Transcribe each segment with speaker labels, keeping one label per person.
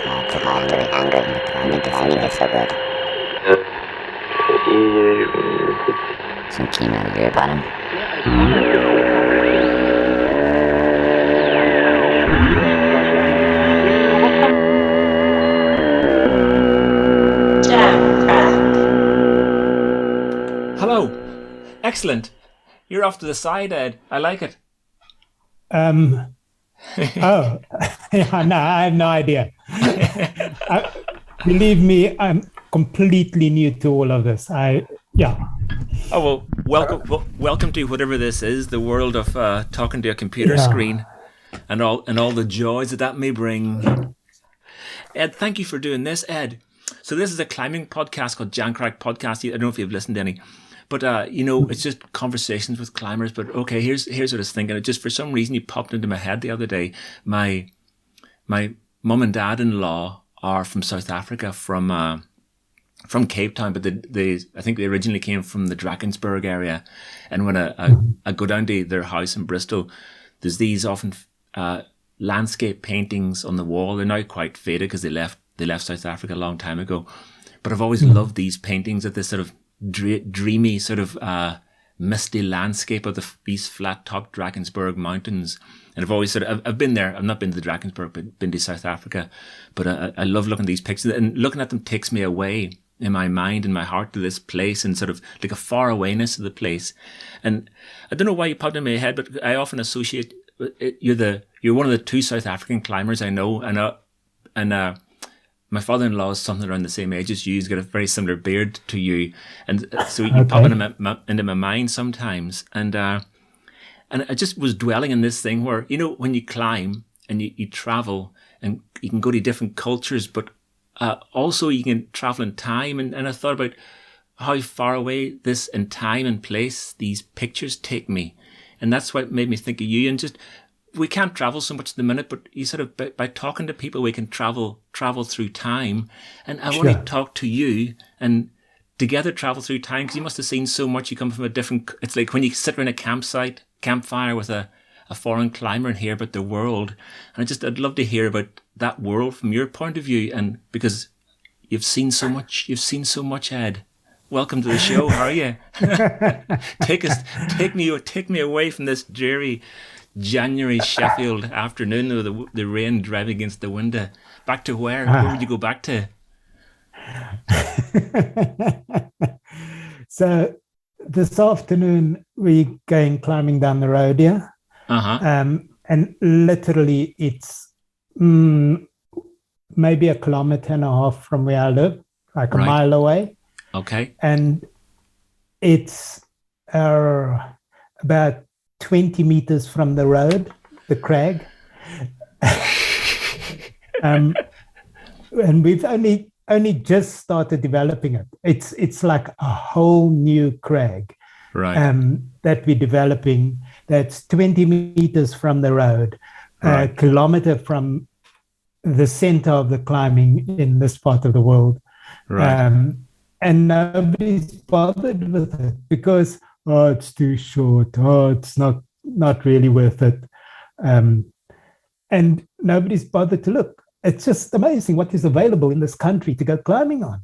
Speaker 1: very angry. The feeling is so good. Some keen out of your bottom.
Speaker 2: Hello. Excellent. You're off to the side, Ed. I like it.
Speaker 3: Yeah, no, I have no idea. Believe me, I'm completely new to all of this.
Speaker 2: Oh well, welcome to whatever this is, the world of talking to a computer screen, and all the joys that may bring. Ed, thank you for doing this, Ed. So this is a climbing podcast called Junkrat Podcast. I don't know if you've listened to any. But, it's just conversations with climbers. But, okay, here's what I was thinking. It just, for some reason, it popped into my head the other day. My mum and dad-in-law are from South Africa, from Cape Town. But I think they originally came from the Drakensberg area. And when I go down to their house in Bristol, there's these often landscape paintings on the wall. They're now quite faded because they left South Africa a long time ago. But I've always loved these paintings at this sort of dreamy sort of misty landscape of these flat-topped Drakensberg mountains. And I've always I've been there. I've not been to the Drakensberg, but been to South Africa. But I love looking at these pictures, and looking at them takes me away in my mind and my heart to this place, and sort of like a far awayness of the place. And I don't know why you popped in my head, but I often associate you're one of the two South African climbers I know, and my father-in-law is something around the same age as you. He's got a very similar beard to you. And so you pop into my mind sometimes. And I just was dwelling in this thing where, when you climb and you travel and you can go to different cultures, but also you can travel in time. And I thought about how far away this in time and place these pictures take me. And that's what made me think of you. And just, we can't travel so much at the minute, but you sort of, by talking to people, we can travel through time. And I want to talk to you and together travel through time, because you must have seen so much. You come from it's like when you sit around a campfire with a foreign climber and hear about the world. And I'd love to hear about that world from your point of view. And because you've seen so much, Ed. Welcome to the show. How are you? Take me away from this dreary January Sheffield afternoon with the rain driving against the window. Back to where? Where would you go back to?
Speaker 3: So this afternoon we're going climbing down the road here. And literally it's maybe 1.5 kilometers from where I live, like a mile away.
Speaker 2: Okay.
Speaker 3: And it's about 20 meters from the road, the crag. And we've only just started developing it. It's like a whole new crag that we're developing. That's 20 meters from the road, a kilometer from the center of the climbing in this part of the world. And nobody's bothered with it because it's too short. It's not really worth it. And nobody's bothered to look. It's just amazing what is available in this country to go climbing on.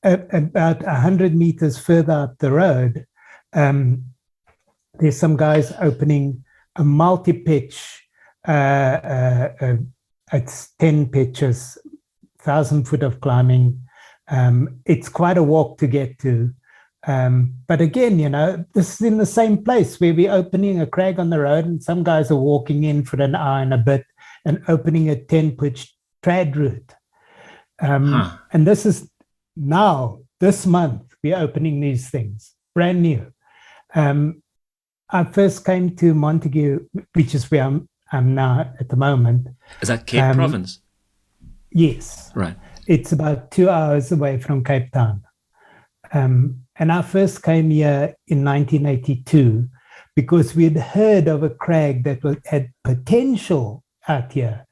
Speaker 3: About 100 meters further up the road, there's some guys opening a multi-pitch. It's 10 pitches, 1,000 foot of climbing. It's quite a walk to get to. But again, this is in the same place where we're opening a crag on the road, and some guys are walking in for an hour and a bit and opening a 10-pitch trad route. And this is now, this month, we're opening these things, brand new. I first came to Montague, which is where I'm now at the moment.
Speaker 2: Is that Cape Province?
Speaker 3: Yes.
Speaker 2: Right.
Speaker 3: It's about 2 hours away from Cape Town. And I first came here in 1982 because we had heard of a crag that had potential out here.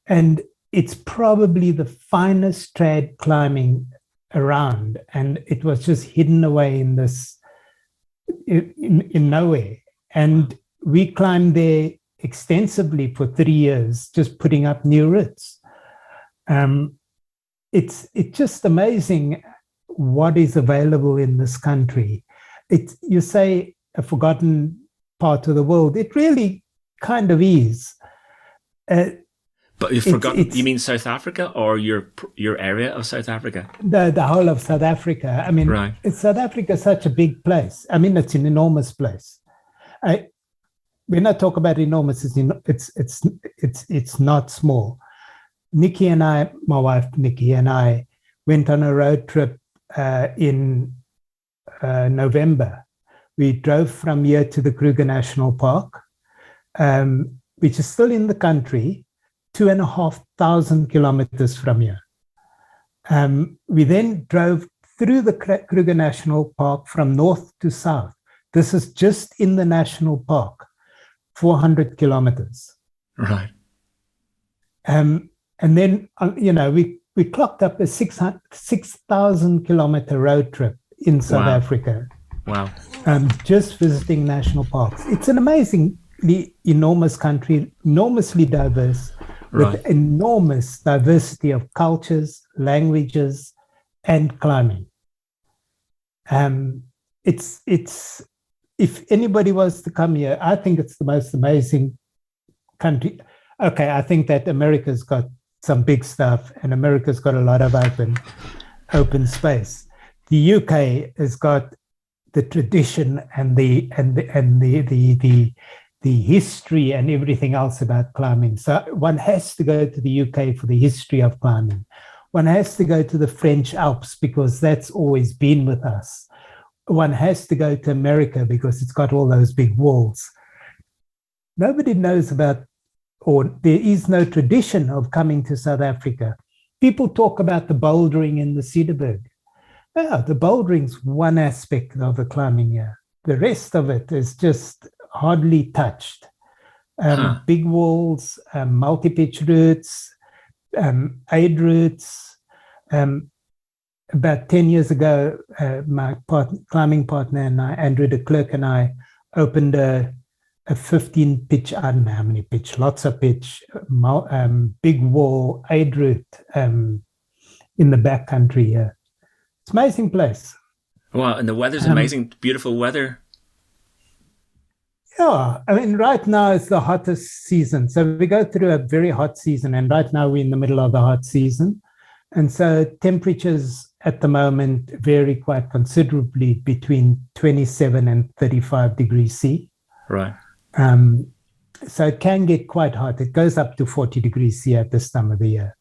Speaker 3: And it's probably the finest trad climbing around. And it was just hidden away in nowhere. And we climbed there extensively for 3 years, just putting up new routes. It's just amazing what is available in this country. You say a forgotten part of the world. It really kind of is.
Speaker 2: But you've forgotten, you mean South Africa or your area of South Africa?
Speaker 3: The whole of South Africa. I mean,
Speaker 2: right.
Speaker 3: South Africa is such a big place. I mean, it's an enormous place. When I talk about enormous, it's not small. Nikki and I, my wife Nikki and I, went on a road trip in November. We drove from here to the Kruger National Park, which is still in the country, 2,500 kilometers from here. We then drove through the Kruger National Park from north to south. This is just in the national park, 400 kilometers.
Speaker 2: Right.
Speaker 3: And then, we clocked up a 6,000 kilometer road trip in South Africa.
Speaker 2: Wow.
Speaker 3: Just visiting national parks. It's an amazingly enormous country, enormously diverse, with enormous diversity of cultures, languages, and climbing. It's if anybody was to come here, I think it's the most amazing country. Okay, I think that America's got some big stuff, and America's got a lot of open space. The UK has got the tradition and the history and everything else about climbing. So one has to go to the UK for the history of climbing. One has to go to the French Alps because that's always been with us. One has to go to America because it's got all those big walls. Nobody knows about, or there is no tradition of coming to South Africa. People talk about the bouldering in the Cederberg. Yeah, the bouldering's one aspect of the climbing here. The rest of it is just hardly touched. Big walls, multi-pitch routes, aid routes. About 10 years ago, my climbing partner and I, Andrew de Klerk and I, opened a 15 pitch, I don't know how many pitch, lots of pitch, big wall aid route in the backcountry here. It's an amazing place.
Speaker 2: Wow, and the weather's amazing, beautiful weather.
Speaker 3: Yeah, I mean, right now it's the hottest season. So we go through a very hot season, and right now we're in the middle of the hot season. And so temperatures at the moment vary quite considerably between 27 and 35 degrees C.
Speaker 2: Right.
Speaker 3: So it can get quite hot. It goes up to 40 degrees C at this time of the year.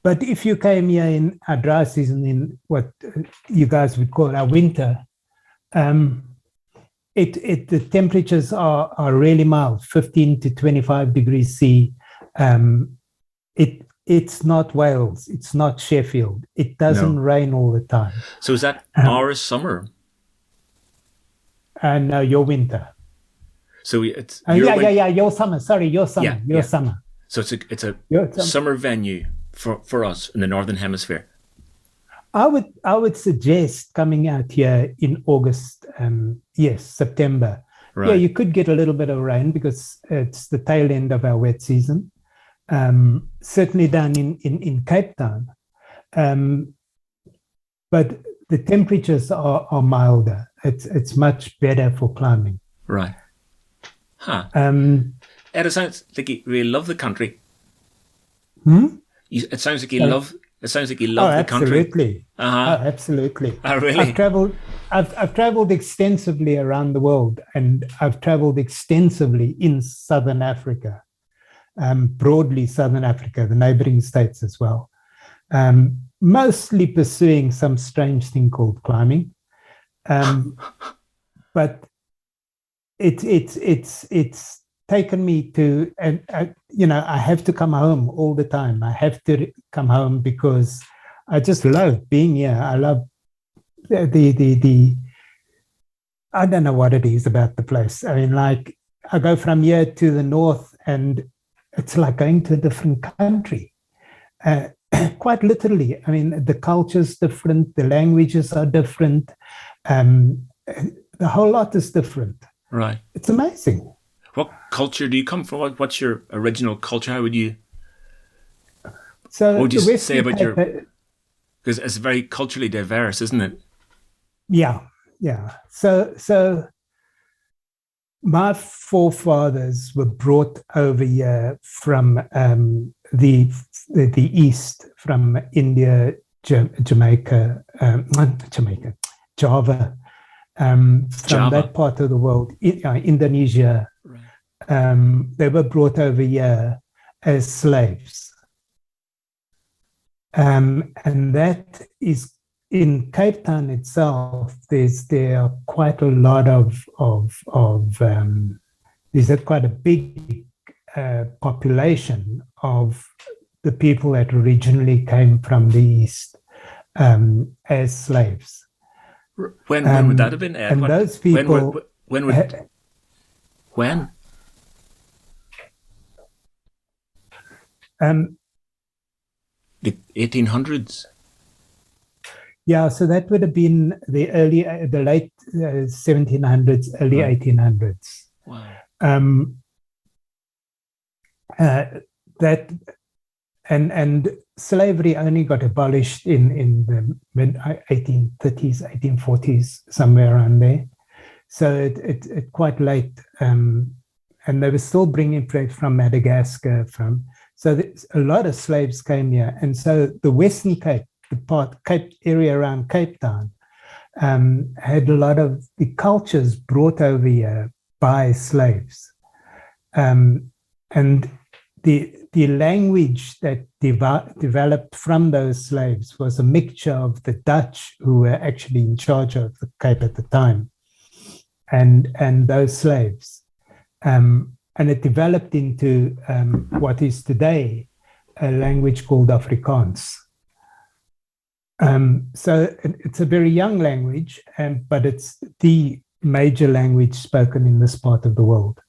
Speaker 3: But if you came here in our dry season, in what you guys would call our winter, the temperatures are really mild, 15 to 25 degrees C. It's not Wales. It's not Sheffield. It doesn't rain all the time.
Speaker 2: So is that our summer?
Speaker 3: No, your winter.
Speaker 2: So it's
Speaker 3: your summer. Sorry, your summer. Summer.
Speaker 2: So it's a summer venue for us in the Northern Hemisphere.
Speaker 3: I would suggest coming out here in August. September. Right. Yeah, you could get a little bit of rain because it's the tail end of our wet season. Certainly down in Cape Town, but the temperatures are milder. It's much better for climbing.
Speaker 2: Right. Huh. Ed, it sounds like you really love the country. It sounds like you love. It sounds like you love the country.
Speaker 3: Absolutely. Absolutely.
Speaker 2: Oh, really?
Speaker 3: I've traveled extensively around the world, and I've traveled extensively in Southern Africa. Broadly Southern Africa, the neighboring states as well, mostly pursuing some strange thing called climbing, but it's taken me to, and I have to come home all the time. I have to come home because I just love being here. I love the I don't know what it is about the place. I mean, like I go from here to the north and it's like going to a different country, quite literally. I mean, the culture's different, the languages are different, the whole lot is different.
Speaker 2: Right.
Speaker 3: It's amazing.
Speaker 2: What culture do you come from? What's your original culture? How would you?
Speaker 3: So
Speaker 2: what would you
Speaker 3: the
Speaker 2: say about your? Because it's very culturally diverse, isn't it?
Speaker 3: Yeah. So my forefathers were brought over here from the east, from India, Jamaica, Java, from that part of the world, Indonesia. Right. They were brought over here as slaves. And that is in Cape Town itself. There are quite a lot there's quite a big population of the people that originally came from the East as slaves.
Speaker 2: When would that have been, Ed?
Speaker 3: And those people...
Speaker 2: When? The 1800s?
Speaker 3: Yeah, so that would have been the late 1700s, early 1800s.
Speaker 2: Wow.
Speaker 3: That and slavery only got abolished in the mid 1830s, 1840s, somewhere around there. So it quite late, and they were still bringing trade from Madagascar. So a lot of slaves came here, and so the Western Cape, Cape area around Cape Town, had a lot of the cultures brought over here by slaves, and the language that developed from those slaves was a mixture of the Dutch, who were actually in charge of the Cape at the time, and those slaves, and it developed into what is today a language called Afrikaans. So it's a very young language, but it's the major language spoken in this part of the world.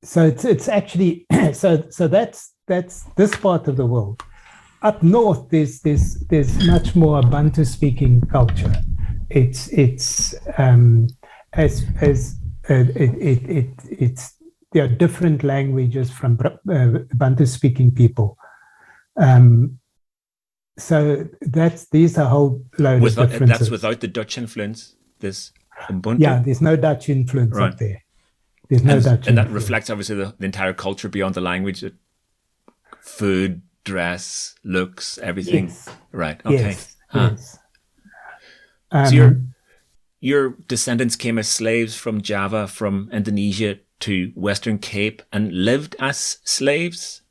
Speaker 3: So it's actually so that's this part of the world. Up north, there's much more Bantu speaking culture. It's there are different languages from Bantu speaking people. So these are a whole load of differences.
Speaker 2: That's without the Dutch influence. This Ubuntu?
Speaker 3: Yeah, there's no Dutch influence up there. There's no Dutch influence.
Speaker 2: And that reflects obviously the entire culture beyond the language. Food, dress, looks, everything.
Speaker 3: Yes.
Speaker 2: Right. Okay.
Speaker 3: Yes. Yes.
Speaker 2: So your descendants came as slaves from Java, from Indonesia to Western Cape, and lived as slaves?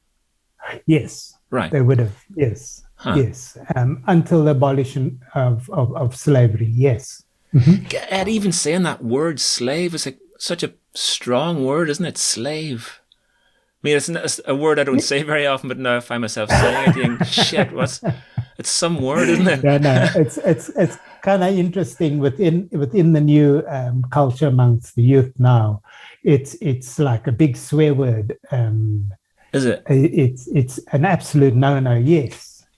Speaker 3: Yes.
Speaker 2: Right.
Speaker 3: They would have. Yes. Huh. Yes. Until the abolition of slavery. Yes.
Speaker 2: Mm-hmm. And even saying that word slave is like such a strong word, isn't it? Slave. I mean, it's a word I don't say very often, but now I find myself saying it. You think, shit, it's some word, isn't it?
Speaker 3: No. It's kind of interesting within the new culture amongst the youth now. It's like a big swear word.
Speaker 2: Is it?
Speaker 3: It's an absolute no.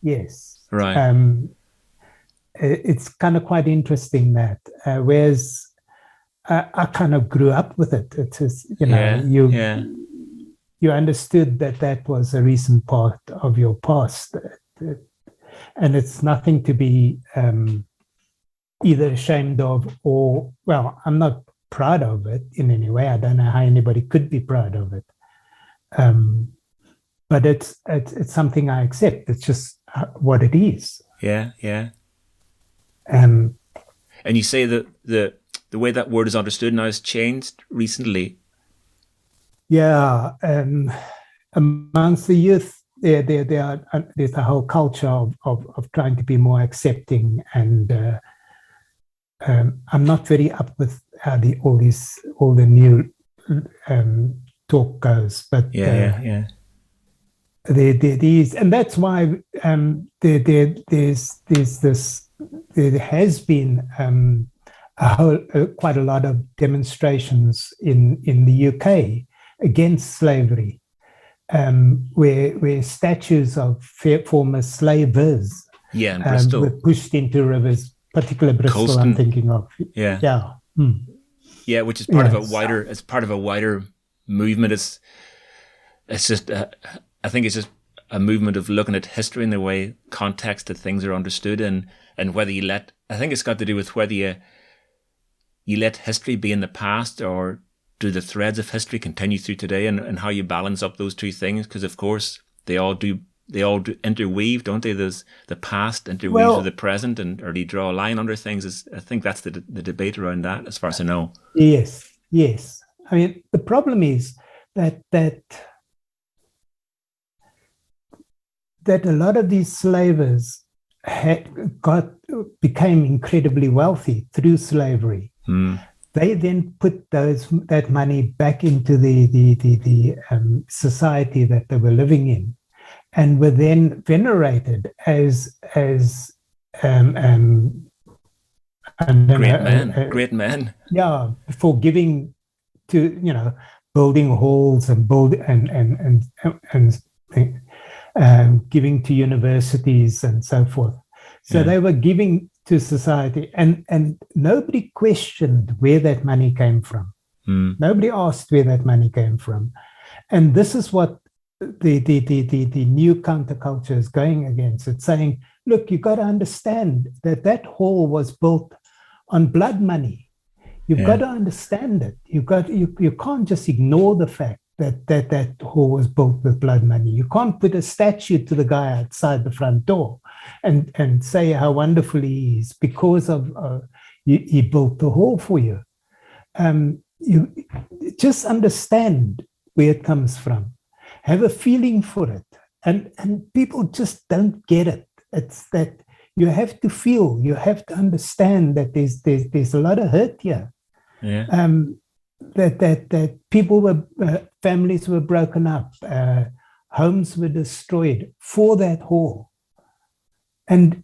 Speaker 3: Yes.
Speaker 2: Right.
Speaker 3: It's kind of quite interesting that, whereas I kind of grew up with it. It is, you understood that was a recent part of your past, and it's nothing to be either ashamed of or, well, I'm not proud of it in any way. I don't know how anybody could be proud of it, but it's something I accept. It's just what it is.
Speaker 2: Yeah. And you say that the way that word is understood now has changed recently.
Speaker 3: Yeah, amongst the youth, there's a whole culture of trying to be more accepting, and I'm not very up with how all the new talk goes, but
Speaker 2: yeah.
Speaker 3: And that's why there has been quite a lot of demonstrations in the UK against slavery, where statues of former slavers
Speaker 2: in Bristol
Speaker 3: were pushed into rivers, particularly Bristol. Colston. I'm thinking of.
Speaker 2: Yeah. Yeah, which is part of a wider. It's part of a wider movement. It's just. I think it's just a movement of looking at history and the way context that things are understood, and whether you let. I think it's got to do with whether you let history be in the past, or do the threads of history continue through today, and how you balance up those two things, because of course they all do interweave, don't they? There's the past interweaves with the present, or do you draw a line under things? I think that's the debate around that, as far as I know.
Speaker 3: Yes. I mean, the problem is that a lot of these slavers became incredibly wealthy through slavery. They then put that money back into the society that they were living in, and were then venerated as
Speaker 2: great men.
Speaker 3: Yeah, for giving to building halls and giving to universities and so forth. So they were giving to society, and nobody questioned where that money came from. Nobody asked where that money came from, and this is what the new counterculture is going against. It's saying, look, you got to understand that hall was built on blood money. You've got to understand it. You can't just ignore the fact that hall was built with blood money. You can't put a statue to the guy outside the front door and say how wonderful he is because of he built the hall for you. You just understand where it comes from. Have a feeling for it. And people just don't get it. It's that you have to feel, you have to understand that there's a lot of hurt here. That people families were broken up, homes were destroyed for that hall. And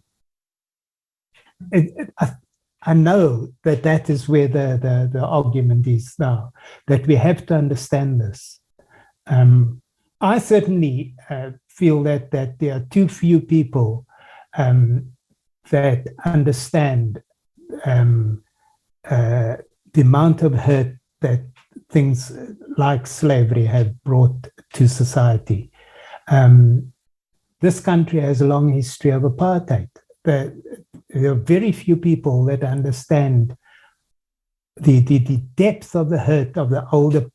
Speaker 3: I know that is where the argument is now, that we have to understand this. I certainly feel that there are too few people that understand the amount of hurt that things like slavery have brought to society. This country has a long history of apartheid. There are very few people that understand the depth of the hurt of the older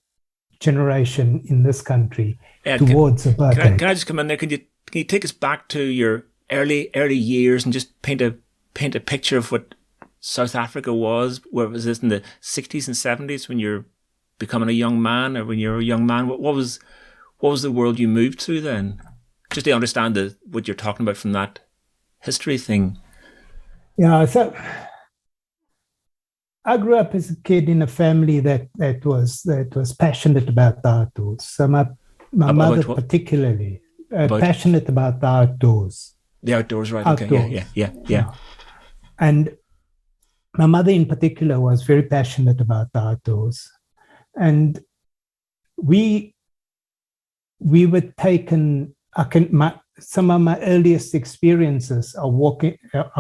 Speaker 3: generation in this country towards apartheid.
Speaker 2: Can I just come in there? Can you take us back to your early years and just paint a picture of what South Africa was? Where was this in the 60s and 70s when you're becoming a young man, or when you're a young man? What was the world you moved through then? Just to understand what you're talking about from that history thing.
Speaker 3: Yeah, so I grew up as a kid in a family that was passionate about the outdoors. So my mother particularly passionate about the outdoors.
Speaker 2: The outdoors, right? Outdoors. Okay, yeah.
Speaker 3: And my mother in particular was very passionate about the outdoors, and we were taken. Some of my earliest experiences are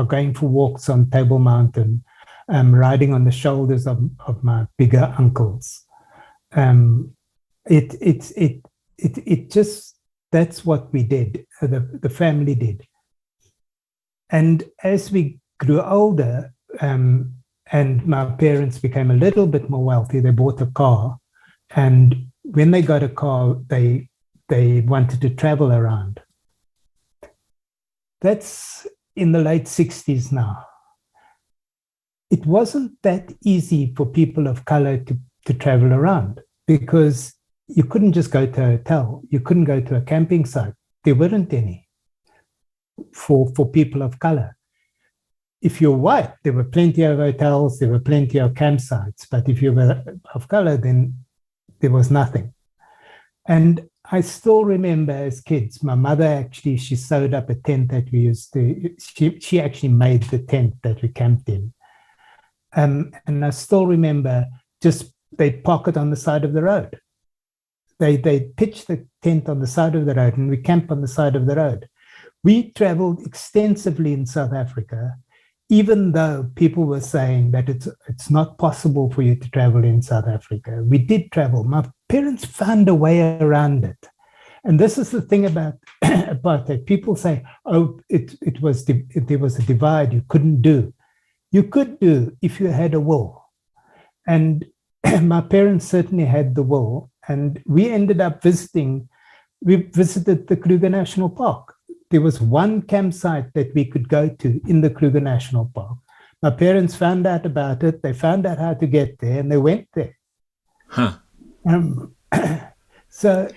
Speaker 3: going for walks on Table Mountain, riding on the shoulders of my bigger uncles. It just, that's what we did. The family did. And as we grew older, and my parents became a little bit more wealthy, they bought a car. And when they got a car, they wanted to travel around. That's in the late 60s now. It wasn't that easy for people of color to travel around, because you couldn't just go to a hotel. You couldn't go to a camping site. There weren't any for people of color. If you're white, there were plenty of hotels, there were plenty of campsites. But if you were of color, then there was nothing. And I still remember as kids, my mother she sewed up a tent that we used to, she actually made the tent that we camped in. And I still remember they'd park it on the side of the road. They'd pitch the tent on the side of the road, and we camp on the side of the road. We traveled extensively in South Africa even though people were saying that it's not possible for you to travel in South Africa, we did travel. My parents found a way around it. And this is the thing about apartheid. People say, oh, there was a divide you couldn't do. You could do if you had a will. And my parents certainly had the will. And we ended up visited the Kruger National Park. There was one campsite that we could go to in the Kruger National Park. My parents found out about it. They found out how to get there, and they went there.
Speaker 2: Huh.
Speaker 3: So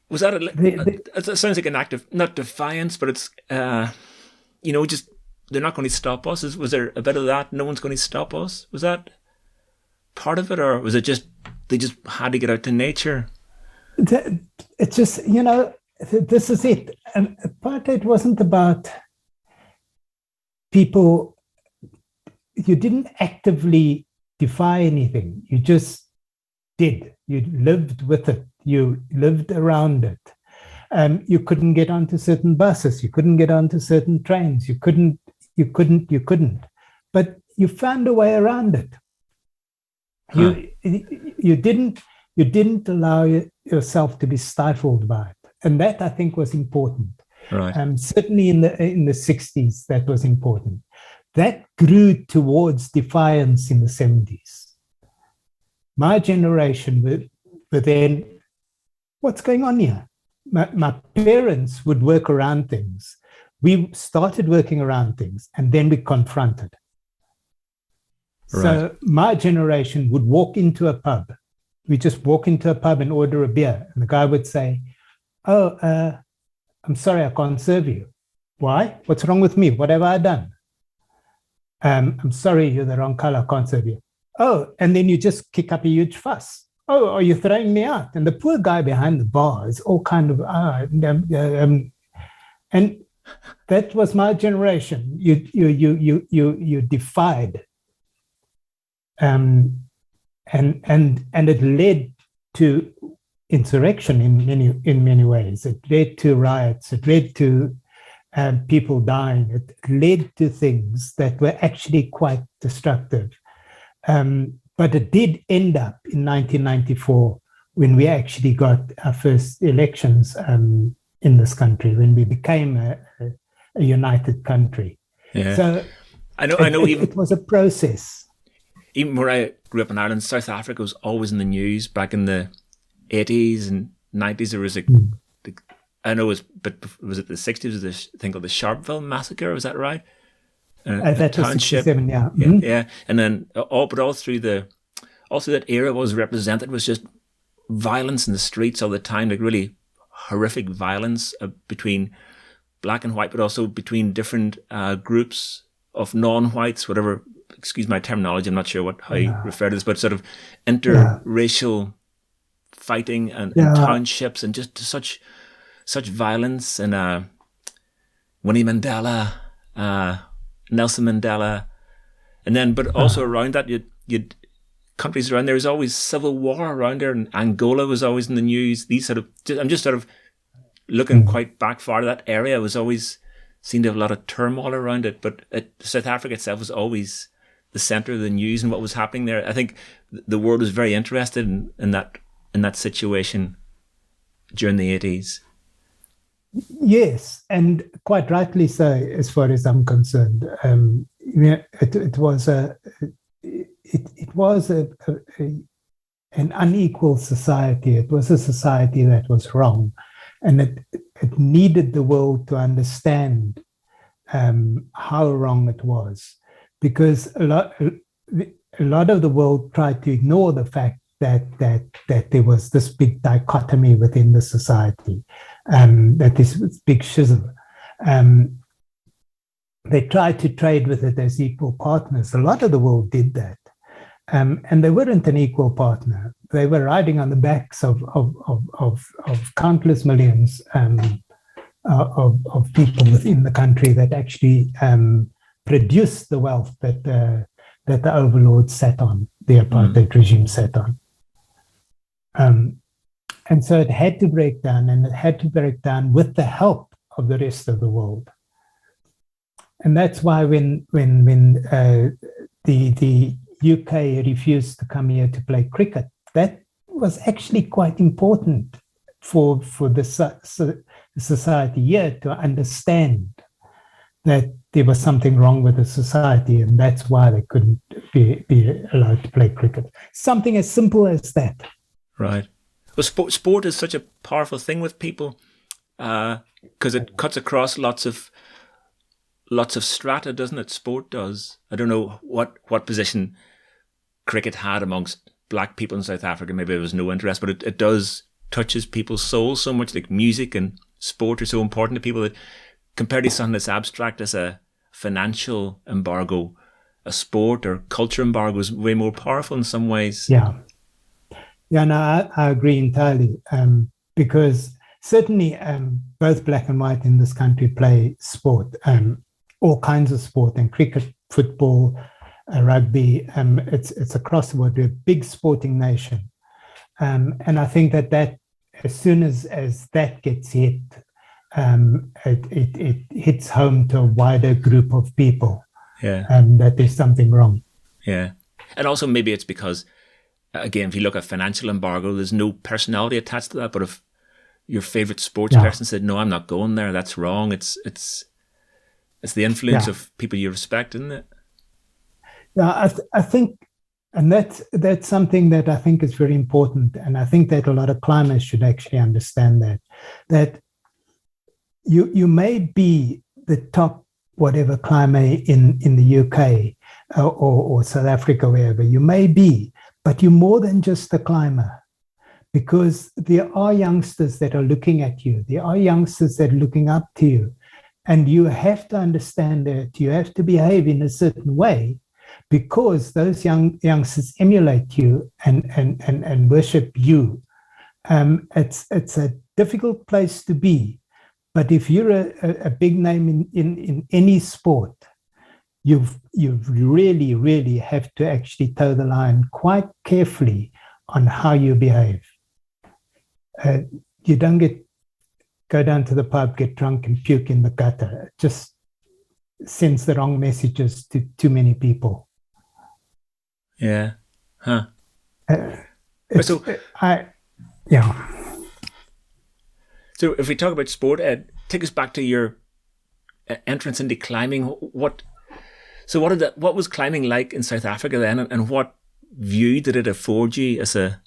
Speaker 2: was that it sounds like an act of, not defiance, but it's, just, they're not going to stop us. Was there a bit of that? No one's going to stop us. Was that part of it? Or was it just, they just had to get out to nature?
Speaker 3: It's just, this is it. And apartheid wasn't about people. You didn't actively defy anything. You just did. You lived with it. You lived around it. You couldn't get onto certain buses. You couldn't get onto certain trains. You couldn't. But you found a way around it. You didn't allow yourself to be stifled by it. And that, I think, was important.
Speaker 2: Right.
Speaker 3: Certainly in the 60s, that was important. That grew towards defiance in the 70s. My generation were then, what's going on here? My parents would work around things. We started working around things, and then we confronted. Right. So my generation would walk into a pub. We just walk into a pub and order a beer. And the guy would say, oh, I'm sorry, I can't serve you. Why? What's wrong with me? What have I done? I'm sorry, you're the wrong color, I can't serve you. Oh, and then you just kick up a huge fuss. Oh, are you throwing me out? And the poor guy behind the bar is all kind of, and that was my generation. You defied. And it led to insurrection in many ways. It led to riots. It led to people dying. It led to things that were actually quite destructive. But it did end up in 1994 when we actually got our first elections in this country, when we became a united country.
Speaker 2: Yeah.
Speaker 3: So
Speaker 2: I know.
Speaker 3: It was a process.
Speaker 2: Even where I grew up in Ireland, South Africa was always in the news back in the 80s and 90s. There was I know was it the 60s? Was this thing called the Sharpville Massacre? Was that right?
Speaker 3: That was 67, yeah.
Speaker 2: Yeah, mm-hmm. Yeah. And then all through that era, what was represented was just violence in the streets all the time, like really horrific violence between black and white, but also between different groups of non-whites, whatever. Excuse my terminology. I'm not sure how you refer to this, but sort of interracial fighting and townships, and just such violence. And Winnie Mandela, Nelson Mandela, and then, but also around that, you'd countries around there. There's always civil war around there, and Angola was always in the news. I'm just sort of looking quite back far to that area. It was always seemed to have a lot of turmoil around it, but South Africa itself was always the center of the news and what was happening there. I think the world was very interested in that situation during the 80s.
Speaker 3: Yes, and quite rightly so, as far as I'm concerned. It was an unequal society. It was a society that was wrong, and it needed the world to understand how wrong it was, because a lot of the world tried to ignore the fact that there was this big dichotomy within the society, that this big schism. They tried to trade with it as equal partners. A lot of the world did that, and they weren't an equal partner. They were riding on the backs of countless millions of people within the country that actually produced the wealth that the overlords sat on, the apartheid regime sat on. And so it had to break down, and it had to break down with the help of the rest of the world. And that's why when the UK refused to come here to play cricket, that was actually quite important for the society here to understand that there was something wrong with the society, and that's why they couldn't be allowed to play cricket. Something as simple as that.
Speaker 2: Right. Well, sport is such a powerful thing with people because it cuts across lots of strata, doesn't it? Sport does. I don't know what position cricket had amongst black people in South Africa. Maybe there was no interest, but it does touches people's souls so much. Like music and sport are so important to people that compared to something that's abstract as a financial embargo, a sport or culture embargo is way more powerful in some ways.
Speaker 3: Yeah, no, I agree entirely. Because certainly both black and white in this country play sport, all kinds of sport, and cricket, football, rugby. It's across the board. We're a big sporting nation. And I think that as soon as that gets hit, it hits home to a wider group of people.
Speaker 2: Yeah.
Speaker 3: That there's something wrong.
Speaker 2: Yeah. And also maybe it's because, again, if you look at financial embargo, there's no personality attached to that. But if your favorite sports person said, no, I'm not going there, that's wrong. It's the influence of people you respect, isn't it?
Speaker 3: Yeah, I think, and that's something that I think is very important. And I think that a lot of climbers should actually understand that you may be the top whatever climber in the UK or South Africa, wherever you may be, but you're more than just a climber, because there are youngsters that are looking at you. There are youngsters that are looking up to you, and you have to understand that you have to behave in a certain way, because those youngsters emulate you and worship you. It's a difficult place to be, but if you're a big name in any sport, you really, really have to actually toe the line quite carefully on how you behave. You don't go down to the pub, get drunk and puke in the gutter. It just sends the wrong messages to too many people.
Speaker 2: Yeah. Huh. So if we talk about sport, Ed, take us back to your entrance into climbing. What was climbing like in South Africa then, and what view did it afford you as a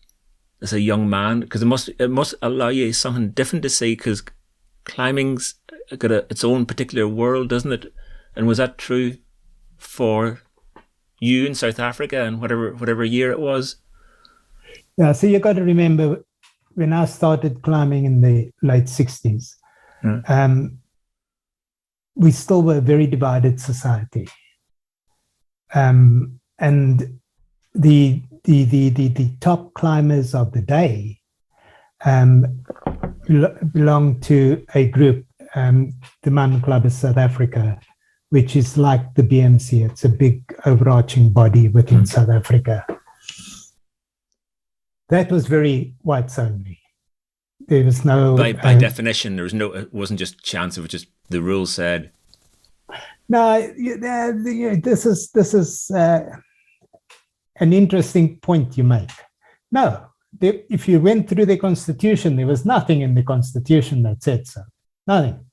Speaker 2: young man? Because it must allow you something different to see, because climbing's got its own particular world, doesn't it? And was that true for you in South Africa and whatever year it was?
Speaker 3: Yeah, so you got to remember, when I started climbing in the late 60s, we still were a very divided society. And the top climbers of the day belong to a group, the Man Club of South Africa, which is like the BMC. It's a big overarching body within South Africa. That was very whites only. There was no...
Speaker 2: By definition, there was no... It wasn't just chance, it was just the rules said...
Speaker 3: No, this is an interesting point you make. No, if you went through the Constitution, there was nothing in the Constitution that said so. Nothing.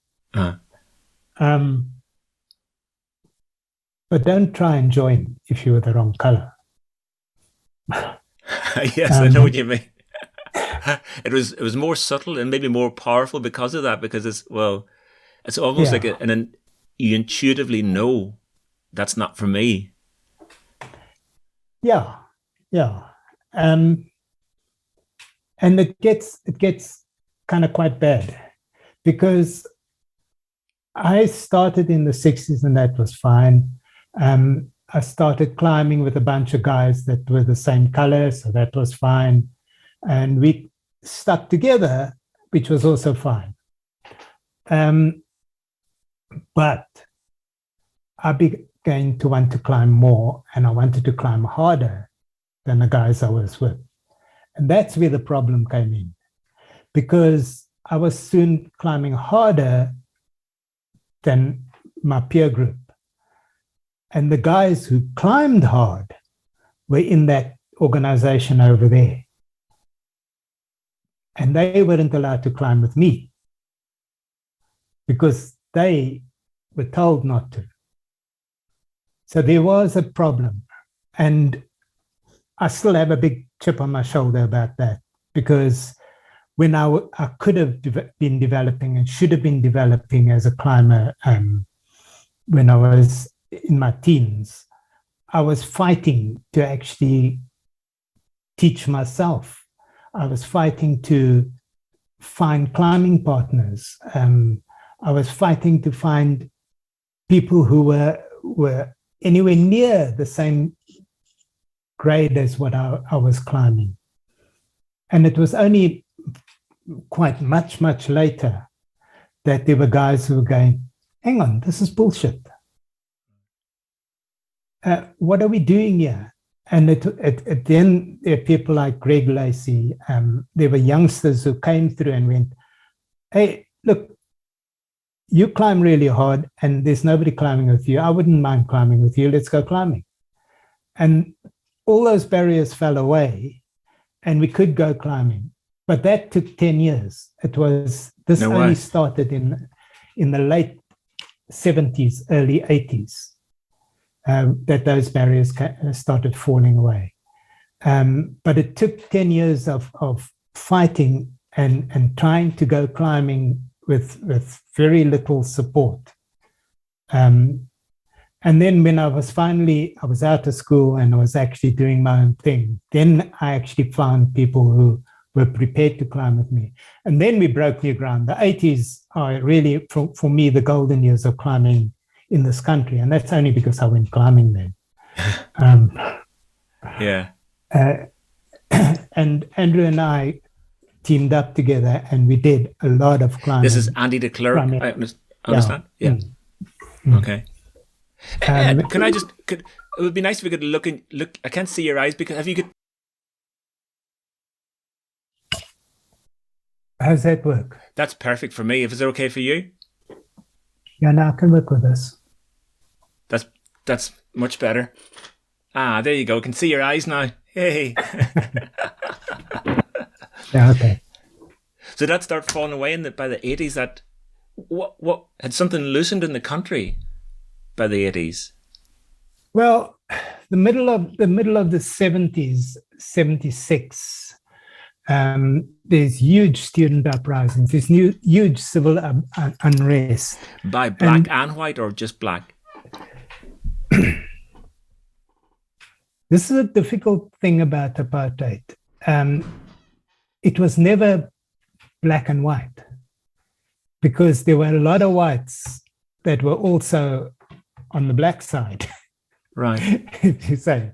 Speaker 3: But don't try and join if you were the wrong color.
Speaker 2: Yes, I know what you mean. It was more subtle and maybe more powerful because of that, because it's almost like you intuitively know that's not for me.
Speaker 3: Yeah. And it gets kind of quite bad, because I started in the 60s and that was fine. I started climbing with a bunch of guys that were the same color, so that was fine. And we stuck together, which was also fine. But I began to want to climb more, and I wanted to climb harder than the guys I was with. And that's where the problem came in, because I was soon climbing harder than my peer group. And the guys who climbed hard were in that organization over there. And they weren't allowed to climb with me because they were told not to. So there was a problem. And I still have a big chip on my shoulder about that, because when I could have been developing and should have been developing as a climber when I was in my teens, I was fighting to actually teach myself. I was fighting to find climbing partners. I was fighting to find people who were anywhere near the same grade as what I was climbing. And it was only quite much later that there were guys who were going, hang on, this is bullshit. What are we doing here? And then there are people like Greg Lacey. There were youngsters who came through and went, hey, look, you climb really hard and there's nobody climbing with you. I wouldn't mind climbing with you. Let's go climbing. And all those barriers fell away and we could go climbing. But that took 10 years. Only started in the late 70s, early 80s, that those barriers started falling away. But it took 10 years of fighting and trying to go climbing with very little support. And then when I was out of school and I was actually doing my own thing, then I actually found people who were prepared to climb with me. And then we broke new ground. The 80s are really, for me, the golden years of climbing in this country. And that's only because I went climbing then.
Speaker 2: Yeah.
Speaker 3: And Andrew and I teamed up together and we did a lot of climbing.
Speaker 2: This is Andy de Klerk, I understand? Yeah. Okay. Can I just, it would be nice if we could look, I can't see your eyes because
Speaker 3: How's that work?
Speaker 2: That's perfect for me. If it's okay for you?
Speaker 3: Yeah, no, I can work with this.
Speaker 2: That's much better. Ah, there you go. I can see your eyes now. Hey.
Speaker 3: Yeah, okay.
Speaker 2: So that started falling away by the 80s. That what had something loosened in the country by the 80s?
Speaker 3: Well, the middle of the 70s, 76. There's huge student uprisings. There's huge civil unrest.
Speaker 2: By black and white, or just black?
Speaker 3: This is a difficult thing about apartheid. It was never black and white, because there were a lot of whites that were also on the black side.
Speaker 2: Right.
Speaker 3: If you say.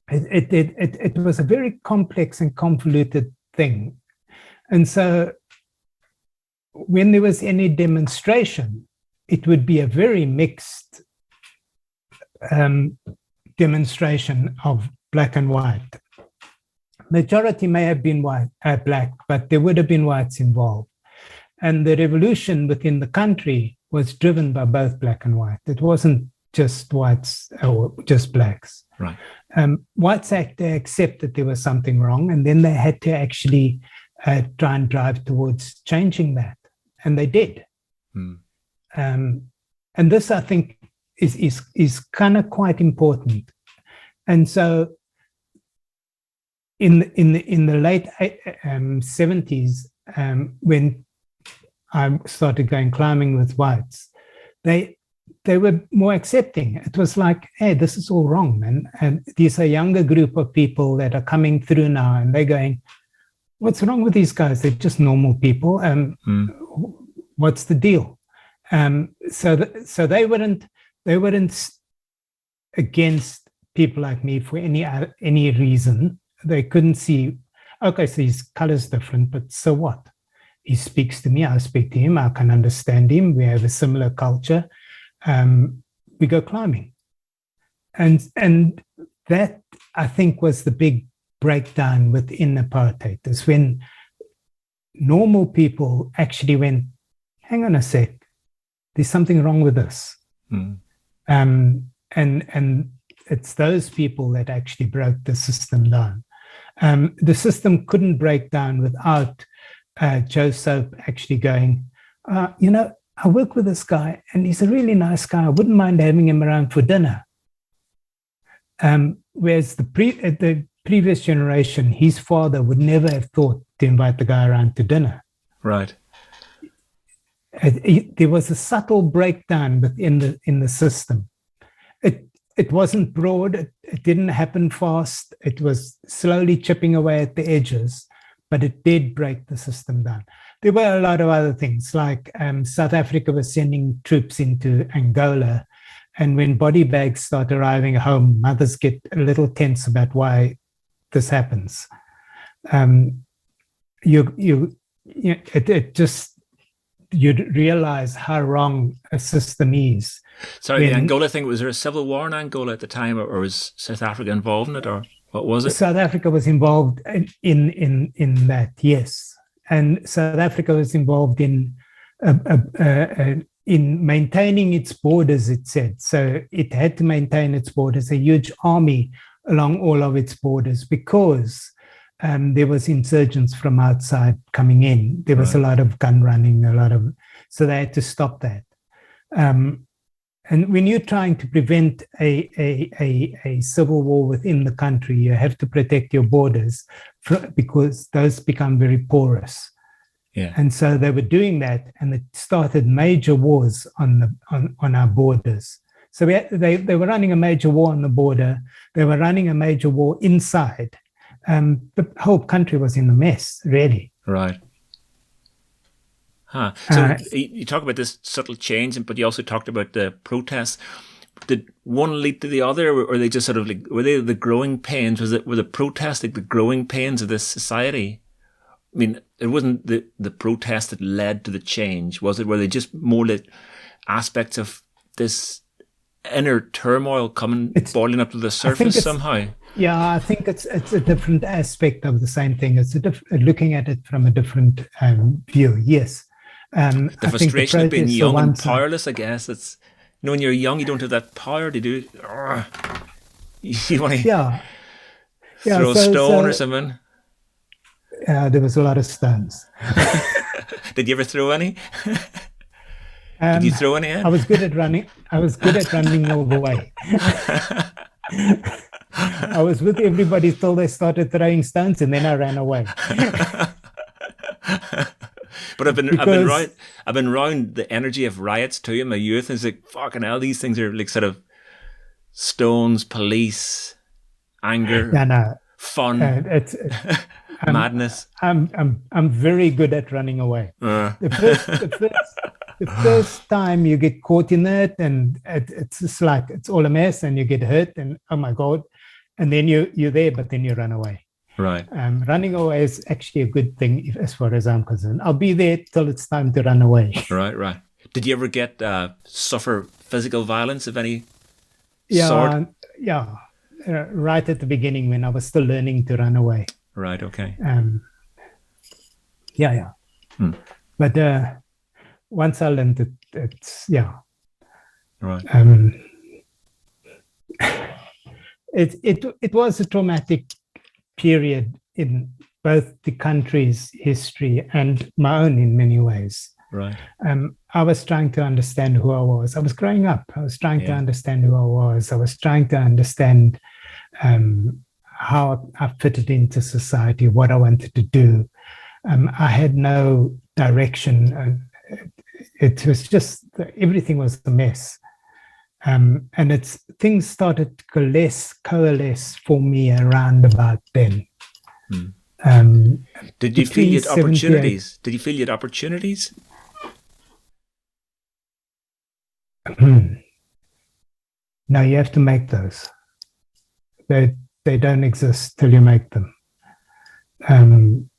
Speaker 3: It was a very complex and convoluted thing. And so when there was any demonstration, it would be a very mixed demonstration of black and white. Majority may have been black, but there would have been whites involved. And the revolution within the country was driven by both black and white. It wasn't just whites or just blacks.
Speaker 2: Right.
Speaker 3: Whites had to accept that there was something wrong, and then they had to actually try and drive towards changing that, and they did. And this, I think, is kind of quite important. And so, in the late 70s, when I started going climbing with whites, they were more accepting. It was like, hey, this is all wrong, man. And these are a younger group of people that are coming through now, and they're going, what's wrong with these guys? They're just normal people. What's the deal? So they weren't against people like me for any reason. They couldn't see, okay, so his color's different, but so what? He speaks to me, I speak to him, I can understand him. We have a similar culture. We go climbing. And that, I think, was the big breakdown within apartheid, is when normal people actually went, hang on a sec, there's something wrong with this. And it's those people that actually broke the system down. The system couldn't break down without Joe Soap actually going, I work with this guy and he's a really nice guy. I wouldn't mind having him around for dinner. Whereas the previous generation, his father would never have thought to invite the guy around to dinner.
Speaker 2: Right.
Speaker 3: There was a subtle breakdown within the system. It wasn't broad. It didn't happen fast. It was slowly chipping away at the edges, but it did break the system down. There were a lot of other things, like South Africa was sending troops into Angola, and when body bags start arriving home, mothers get a little tense about why this happens. You'd realize how wrong a system is.
Speaker 2: Sorry, the Angola thing, was there a civil war in Angola at the time, or was South Africa involved in it, or what was it?
Speaker 3: South Africa was involved in that, yes. And South Africa was involved in maintaining its borders, it said. So it had to maintain its borders, a huge army along all of its borders, because there was insurgents from outside coming in. There was a lot of gun running, so they had to stop that. And when you're trying to prevent a civil war within the country, you have to protect your borders because those become very porous.
Speaker 2: Yeah.
Speaker 3: And so they were doing that, and it started major wars on our borders. So they were running a major war on the border. They were running a major war inside. The whole country was in a mess, really.
Speaker 2: Right. Huh. So you talk about this subtle change, but you also talked about the protests. Did one lead to the other, or were they just sort of like, were they the growing pains? Were the protests like the growing pains of this society? I mean, it wasn't the protest that led to the change, was it? Were they just more like aspects of this inner turmoil boiling up to the surface somehow?
Speaker 3: Yeah, I think it's a different aspect of the same thing. It's looking at it from a different view. Yes.
Speaker 2: The frustration of being young and powerless, I guess. It's, when you're young, you don't have that power to do. You want to throw a stone or something.
Speaker 3: There was a lot of stones.
Speaker 2: Did you ever throw any? Did you throw any in?
Speaker 3: I was good at running. all the way. I was with everybody till they started throwing stones, and then I ran away.
Speaker 2: But I've been around the energy of riots too in my youth. And it's like, fucking hell, these things are like sort of stones, police, anger, fun, madness.
Speaker 3: I'm very good at running away. The first time you get caught in it, and it's just like it's all a mess, and you get hurt, and oh my God, and then you're there, but then you run away.
Speaker 2: Right.
Speaker 3: Running away is actually a good thing as far as I'm concerned. I'll be there till it's time to run away.
Speaker 2: Right. Did you ever suffer physical violence of any sort?
Speaker 3: Yeah. Right at the beginning when I was still learning to run away.
Speaker 2: Right. Okay.
Speaker 3: Yeah. But once I learned it, it's
Speaker 2: Right.
Speaker 3: It was a traumatic period in both the country's history and my own in many ways.
Speaker 2: Right.
Speaker 3: I was trying to understand who I was. I was growing up. I was trying to understand who I was. I was trying to understand how I fitted into society, what I wanted to do. I had no direction. It was just, everything was a mess. And things started to coalesce for me around about then.
Speaker 2: Did you feel you had opportunities? Did you feel you had opportunities?
Speaker 3: No, you have to make those. They don't exist till you make them. And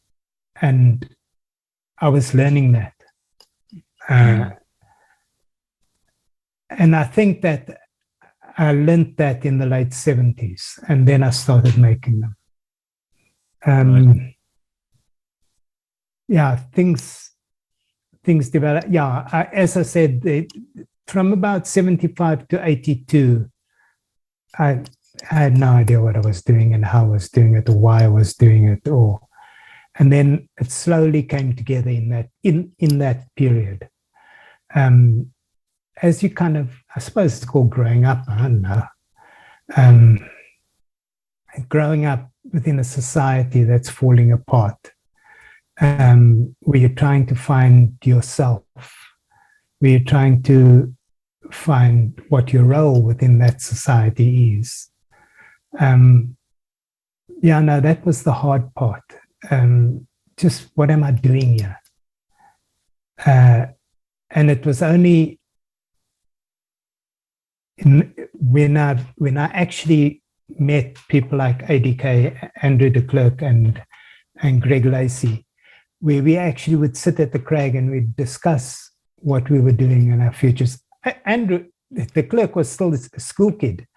Speaker 3: I was learning that. And I think that I learned that in the late 70s, and then I started making them.
Speaker 2: Right.
Speaker 3: Yeah, things develop. Yeah, as I said, from about 75 to 82, I had no idea what I was doing and how I was doing it or why I was doing it, and then it slowly came together in that period. As you kind of, I suppose it's called growing up, I don't know. Growing up within a society that's falling apart, where you're trying to find yourself, where you're trying to find what your role within that society is. That was the hard part. Just what am I doing here? And it was only when I actually met people like ADK, Andrew de Klerk, and Greg Lacey, where we actually would sit at the crag and we'd discuss what we were doing in our futures. Andrew de Klerk was still a school kid.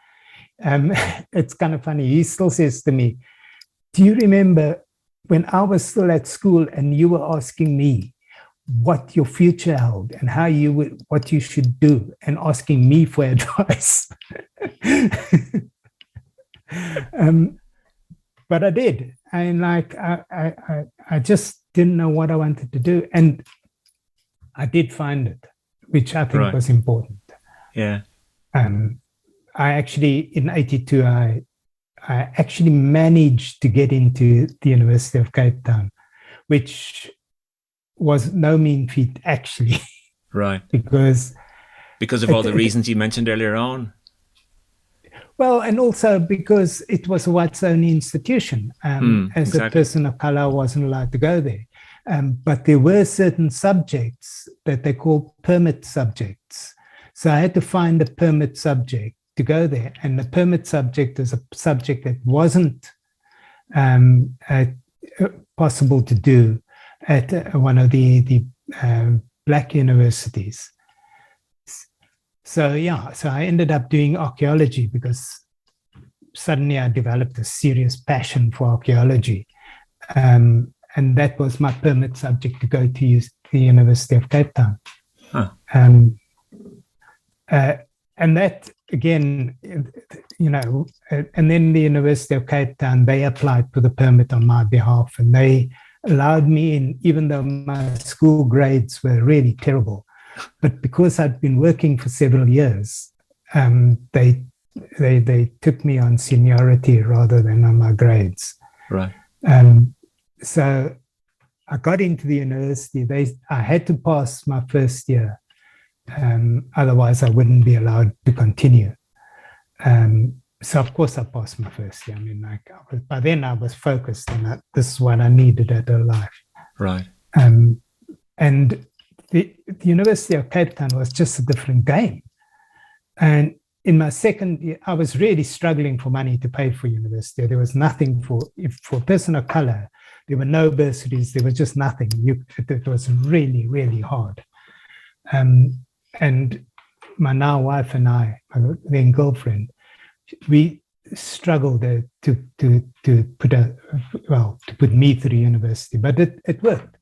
Speaker 3: It's kind of funny. He still says to me, do you remember when I was still at school and you were asking me what your future held and what you should do, and asking me for advice? But I did. I just didn't know what I wanted to do. And I did find it, which I think was important.
Speaker 2: Yeah.
Speaker 3: I actually, in 82, I actually managed to get into the University of Cape Town, which was no mean feat, actually.
Speaker 2: Right.
Speaker 3: Because
Speaker 2: of all the reasons you mentioned earlier on.
Speaker 3: Well, and also because it was a whites-only institution. As a person of color, I wasn't allowed to go there. But there were certain subjects that they call permit subjects. So I had to find a permit subject to go there. And the permit subject is a subject that wasn't possible to do at one of the black universities. So I ended up doing archaeology because suddenly I developed a serious passion for archaeology. And that was my permit subject to go to the University of Cape Town.
Speaker 2: Huh.
Speaker 3: And that, again, and then the University of Cape Town, they applied for the permit on my behalf, and they allowed me in, even though my school grades were really terrible. But because I'd been working for several years, they took me on seniority rather than on my grades.
Speaker 2: Right.
Speaker 3: So I got into the university. I had to pass my first year. Otherwise, I wouldn't be allowed to continue. So, of course, I passed my first year. By then I was focused on that. This is what I needed at her life.
Speaker 2: Right.
Speaker 3: And the University of Cape Town was just a different game. And in my second year, I was really struggling for money to pay for university. There was nothing for a person of color. There were no bursaries. There was just nothing. It was really, really hard. And my now wife and I, my then girlfriend, we struggled to put me through university, but it worked.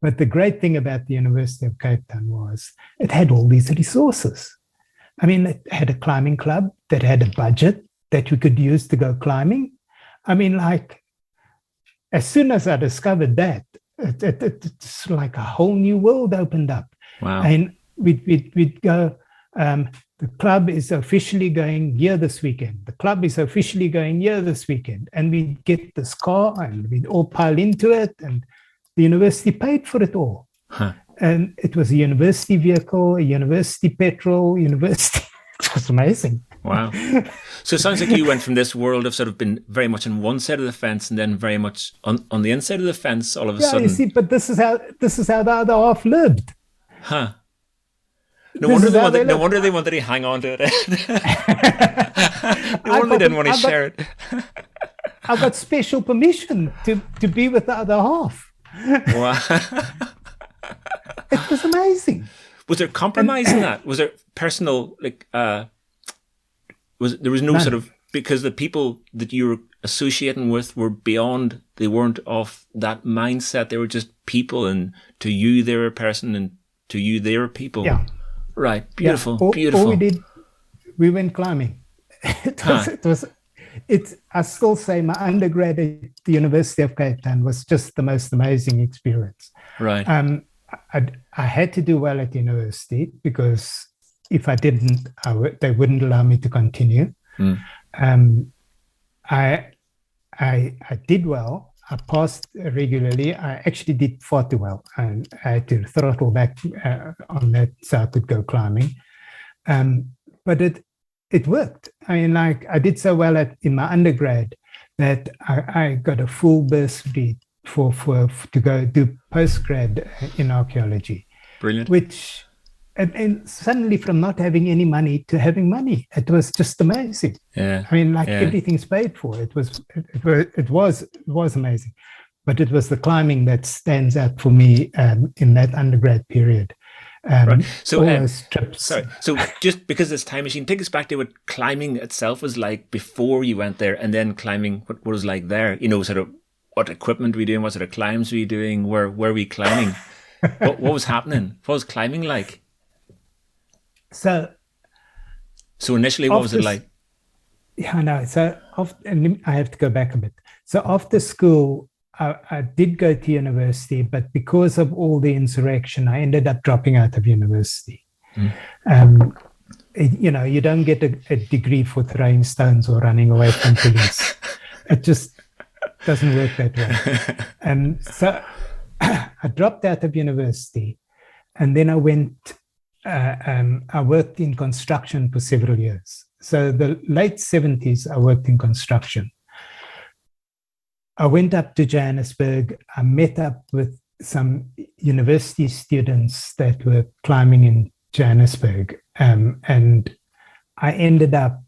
Speaker 3: But the great thing about the University of Cape Town was it had all these resources. It had a climbing club that had a budget that you could use to go climbing. As soon as I discovered that, it's like a whole new world opened up.
Speaker 2: Wow.
Speaker 3: And we'd go, the club is officially going here this weekend. The club is officially going here this weekend. And we'd get this car and we'd all pile into it. And the university paid for it all.
Speaker 2: Huh.
Speaker 3: And it was a university vehicle, a university petrol, university. It was amazing.
Speaker 2: Wow. So it sounds like you went from this world of sort of been very much on one side of the fence and then very much on the inside of the fence all of a sudden.
Speaker 3: You see, but this is how the other half lived.
Speaker 2: Huh. No wonder they wanted to hang on to it. No wonder they didn't want to share it.
Speaker 3: I got special permission to be with the other half.
Speaker 2: Wow.
Speaker 3: It was amazing.
Speaker 2: Was there compromise in that? Was there personal, there was no sort of, because the people that you were associating with were beyond, they weren't of that mindset. They were just people, and to you, they were a person, and to you, they were people.
Speaker 3: Yeah.
Speaker 2: Right. Beautiful.
Speaker 3: All
Speaker 2: Beautiful.
Speaker 3: we did, we went climbing. I still say my undergrad at the University of Cape Town was just the most amazing experience.
Speaker 2: Right.
Speaker 3: I had to do well at university because if I didn't, they wouldn't allow me to continue. I did well. I passed regularly. I actually did far too well, and I had to throttle back on that so I could go climbing. But it worked. I mean, like I did so well in my undergrad that I got a full bursary to go do postgrad in archaeology.
Speaker 2: Brilliant.
Speaker 3: Which, and suddenly from not having any money to having money, it was just amazing.
Speaker 2: Yeah.
Speaker 3: I mean, like everything's paid for. It was amazing, but it was the climbing that stands out for me in that undergrad period.
Speaker 2: Right. So,
Speaker 3: all those trips.
Speaker 2: Sorry. So, just because it's time machine, take us back to what climbing itself was like before you went there, and then climbing. What was like there? You know, sort of what equipment were you doing? What sort of climbs were you doing? Where were we climbing? what was happening? What was climbing like? So initially, what was it like?
Speaker 3: Yeah, I know. So and I have to go back a bit. So after school, I did go to university, but because of all the insurrection, I ended up dropping out of university. You don't get a degree for throwing stones or running away from police. It just doesn't work that way. And so I dropped out of university, and then I went. I worked in construction for several years. So the late 70s, I worked in construction. I went up to Johannesburg. I met up with some university students that were climbing in Johannesburg. And I ended up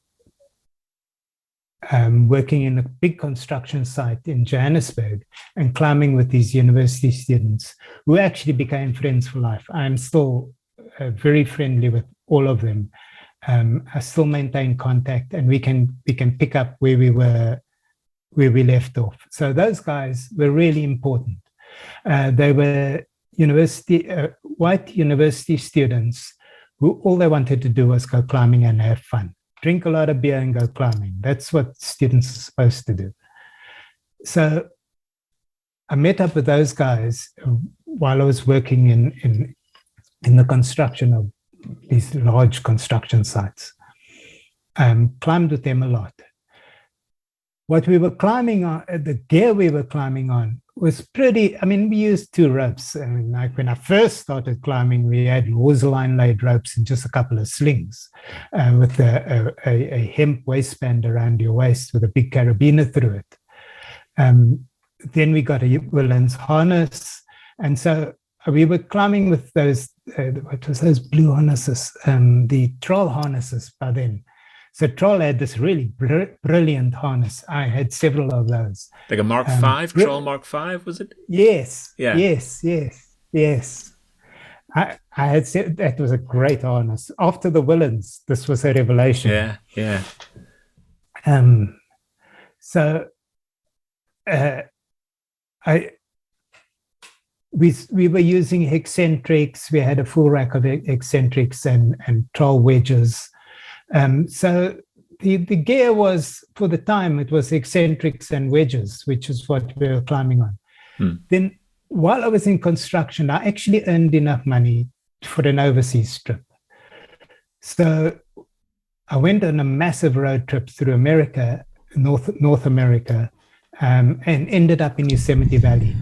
Speaker 3: working in a big construction site in Johannesburg and climbing with these university students who actually became friends for life. I'm still very friendly with all of them. I still maintain contact, and we can pick up where we left off. So those guys were really important. They were white university students who all they wanted to do was go climbing and have fun, drink a lot of beer and go climbing. That's what students are supposed to do. So I met up with those guys while I was working in the construction of these large construction sites. Climbed with them a lot. What we were climbing on, the gear we were climbing on was pretty, I mean, we used 2 ropes. I mean, like when I first started climbing, we had hawser-line laid ropes and just a couple of slings with a hemp waistband around your waist with a big carabiner through it. Then we got a Willens harness. And so we were climbing with those, what was those blue harnesses, the troll harnesses by then. So Troll had this really brilliant harness. I had several of those.
Speaker 2: Like a Mark V, Troll Mark V, was it?
Speaker 3: Yes.
Speaker 2: Yeah.
Speaker 3: Yes. I had said that was a great harness. After the Willens, this was a revelation.
Speaker 2: Yeah.
Speaker 3: So we were using eccentrics. We had a full rack of eccentrics and troll wedges. So the gear was, for the time, it was eccentrics and wedges, which is what we were climbing on. Then while I was in construction, I actually earned enough money for an overseas trip. So I went on a massive road trip through America, North America, and ended up in Yosemite Valley.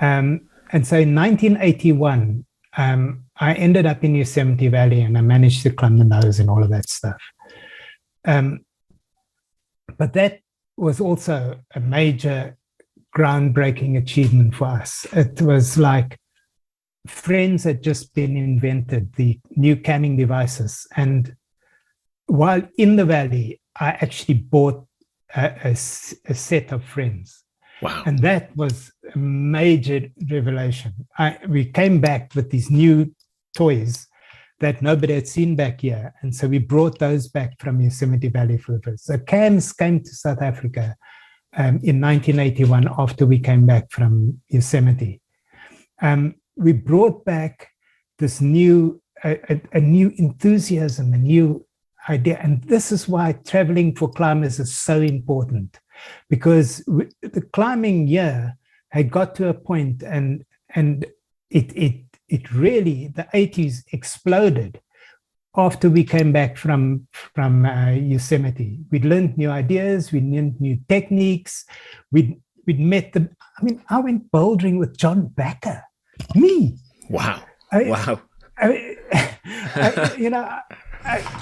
Speaker 3: And so in 1981, I ended up in Yosemite Valley, and I managed to climb the nose and all of that stuff. But that was also a major groundbreaking achievement for us. It was like friends had just been invented, the new camming devices. And while in the valley, I actually bought a set of friends.
Speaker 2: Wow.
Speaker 3: And that was a major revelation. We came back with these new toys that nobody had seen back here. And so we brought those back from Yosemite Valley for the first. So cams came to South Africa in 1981 after we came back from Yosemite. We brought back this new a new enthusiasm, a new idea. And this is why traveling for climbers is so important, because the climbing year had got to a point, and it really, the 80s exploded after we came back from Yosemite. We'd learned new ideas, we learned new techniques, we'd met them. I mean, I went bouldering with John Backer. Me.
Speaker 2: Wow.
Speaker 3: Wow. I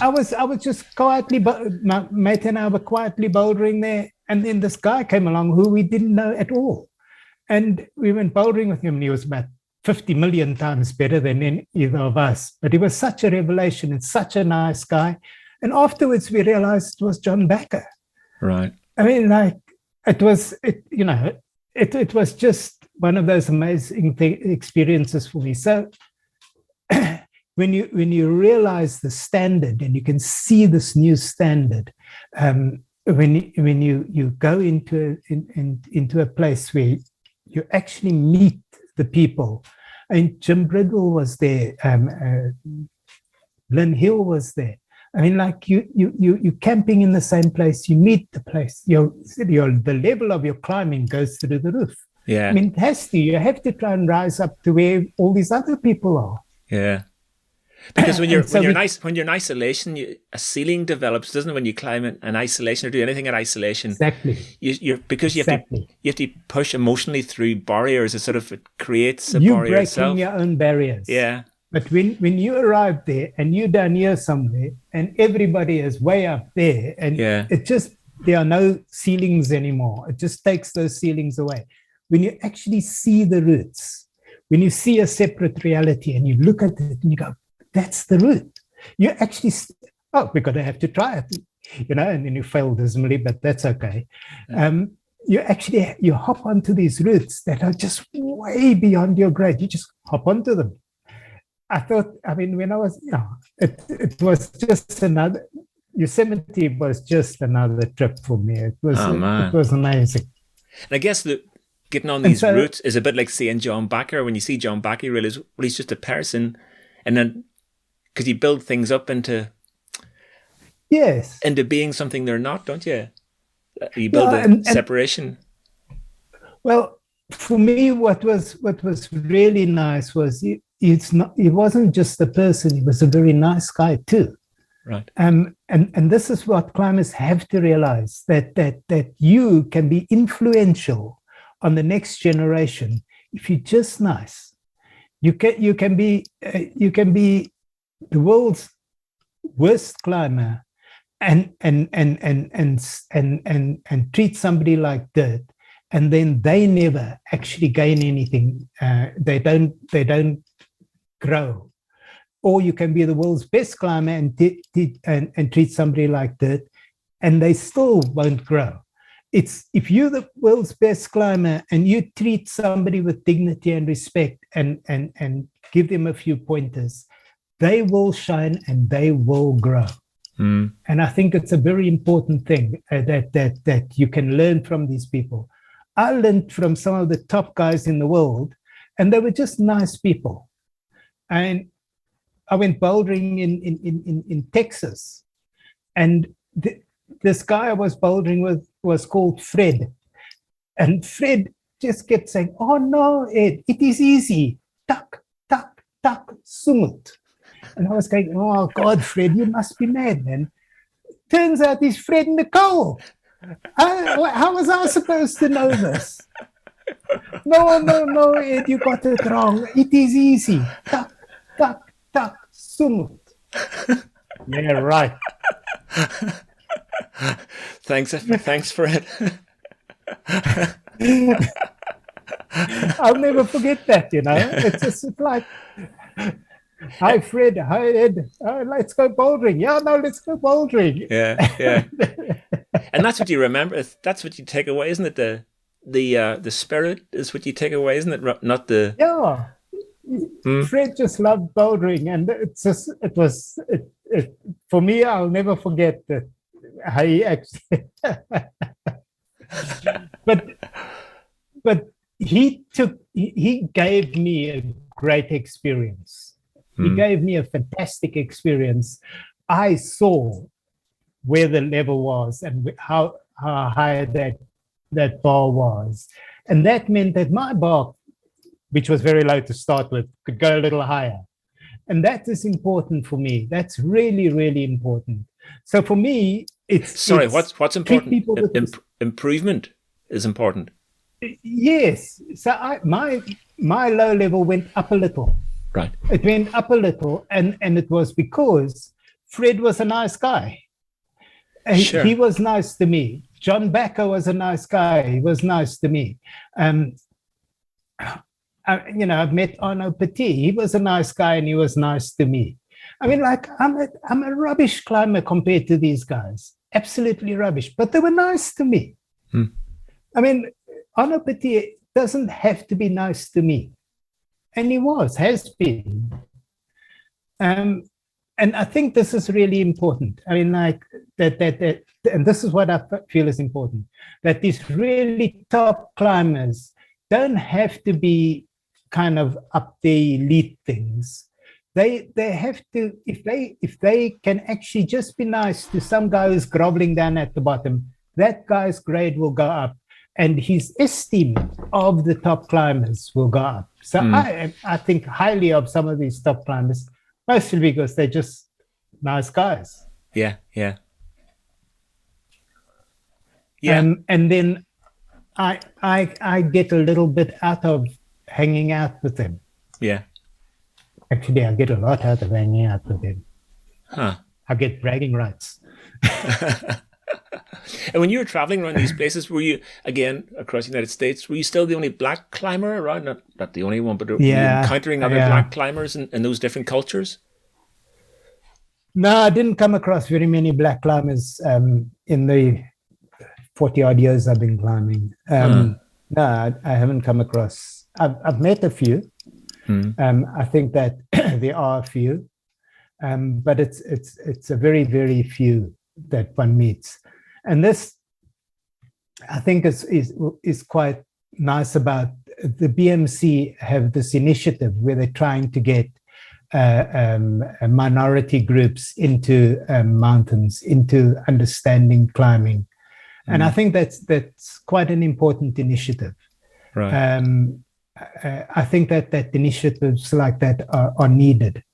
Speaker 3: was just quietly, my mate and I were quietly bouldering there, and then this guy came along who we didn't know at all, and we went bouldering with him, and he was about 50 million times better than either of us. But he was such a revelation and such a nice guy. And afterwards, we realized it was John Backer.
Speaker 2: Right.
Speaker 3: I mean, like, it was just one of those amazing experiences for me. So when you realize the standard, and you can see this new standard, when you go into a place where you actually meet the people. And Jim Bridwell was there, Lynn Hill was there. I mean, like, you're camping in the same place, you meet the place, the level of your climbing goes through the roof.
Speaker 2: Yeah.
Speaker 3: I mean, you have to try and rise up to where all these other people are.
Speaker 2: Yeah. Because when you're in isolation, a ceiling develops, doesn't it? When you climb in isolation or do anything in isolation,
Speaker 3: exactly.
Speaker 2: You have to push emotionally through barriers. It creates a barrier itself.
Speaker 3: You're breaking your own barriers.
Speaker 2: Yeah.
Speaker 3: But when you arrive there and you're down here somewhere, and everybody is way up there, and there are no ceilings anymore. It just takes those ceilings away. When you actually see the roots, when you see a separate reality, and you look at it and you go, that's the route. You actually, we're going to have to try it, and then you fail dismally, but that's okay. You hop onto these routes that are just way beyond your grade. You just hop onto them. When I was, it was just another, Yosemite was just another trip for me. It was amazing.
Speaker 2: And I guess getting on these routes is a bit like seeing John Backer. When you see John Backer, you realize, well, he's just a person. And then, because you build things up into being something they're not, don't you? You build a separation.
Speaker 3: Well, for me, what was really nice was he wasn't just a person; he was a very nice guy too.
Speaker 2: Right.
Speaker 3: And this is what climbers have to realize, that you can be influential on the next generation if you're just nice. You can be the world's worst climber and treat somebody like dirt, and then they never actually gain anything. They don't grow. Or you can be the world's best climber and treat somebody like dirt, and they still won't grow. It's if you're the world's best climber and you treat somebody with dignity and respect and give them a few pointers, they will shine and they will grow. And I think it's a very important thing that you can learn from these people. I learned from some of the top guys in the world, and they were just nice people. And I went bouldering in Texas, and this guy I was bouldering with was called Fred. And Fred just kept saying, "Oh no, Ed, it is easy. Tuck, tuck, tuck, sumut." And I was going, "Oh God, Fred, you must be mad, man." Turns out he's Fred Nicole. How was I supposed to know this? No, Ed, you got it wrong. It is easy. Tuck, tuck, tuck, sumut. Yeah, right.
Speaker 2: Thanks, Fred.
Speaker 3: I'll never forget that, It's just like, "Hi, Fred. Hi, Ed. Let's go bouldering." "Yeah, no, let's go bouldering."
Speaker 2: Yeah. And that's what you remember. That's what you take away, isn't it? The spirit is what you take away, isn't it? Not the...
Speaker 3: Yeah. Fred just loved bouldering, and it was for me. I'll never forget that. How he actually, but he gave me a great experience. He gave me a fantastic experience. I saw where the level was and how high that bar was. And that meant that my bar, which was very low to start with, could go a little higher. And that is important for me. That's really, really important. So for me, it's
Speaker 2: what's important? Improvement is important.
Speaker 3: Yes. So my low level went up a little.
Speaker 2: Right.
Speaker 3: It went up a little, and it was because Fred was a nice guy.
Speaker 2: Sure.
Speaker 3: He was nice to me. John Backer was a nice guy. He was nice to me. I've met Arno Petit. He was a nice guy, and he was nice to me. I mean, like, I'm a rubbish climber compared to these guys. Absolutely rubbish. But they were nice to me. I mean, Arno Petit doesn't have to be nice to me. And he has been. And I think this is really important. I mean, like, that, and this is what I feel is important, that these really top climbers don't have to be kind of up the elite things. They have to, if they can actually just be nice to some guy who's groveling down at the bottom, that guy's grade will go up, and his esteem of the top climbers will go up. So I think highly of some of these top climbers, mostly because they're just nice guys.
Speaker 2: Yeah.
Speaker 3: And then I get a little bit out of hanging out with them.
Speaker 2: Yeah.
Speaker 3: Actually, I get a lot out of hanging out with them.
Speaker 2: Huh.
Speaker 3: I get bragging rights.
Speaker 2: And when you were traveling around these places, were you, again, across the United States, were you still the only black climber around? Not the only one, but were you encountering other black climbers in those different cultures?
Speaker 3: No, I didn't come across very many black climbers in the 40-odd years I've been climbing. No, I haven't come across. I've met a few. I think that there are a few, but it's a very, very few that one meets. And this, I think, is quite nice about the BMC have this initiative where they're trying to get minority groups into mountains, into understanding climbing. And I think that's quite an important initiative.
Speaker 2: Right.
Speaker 3: I think that initiatives like that are needed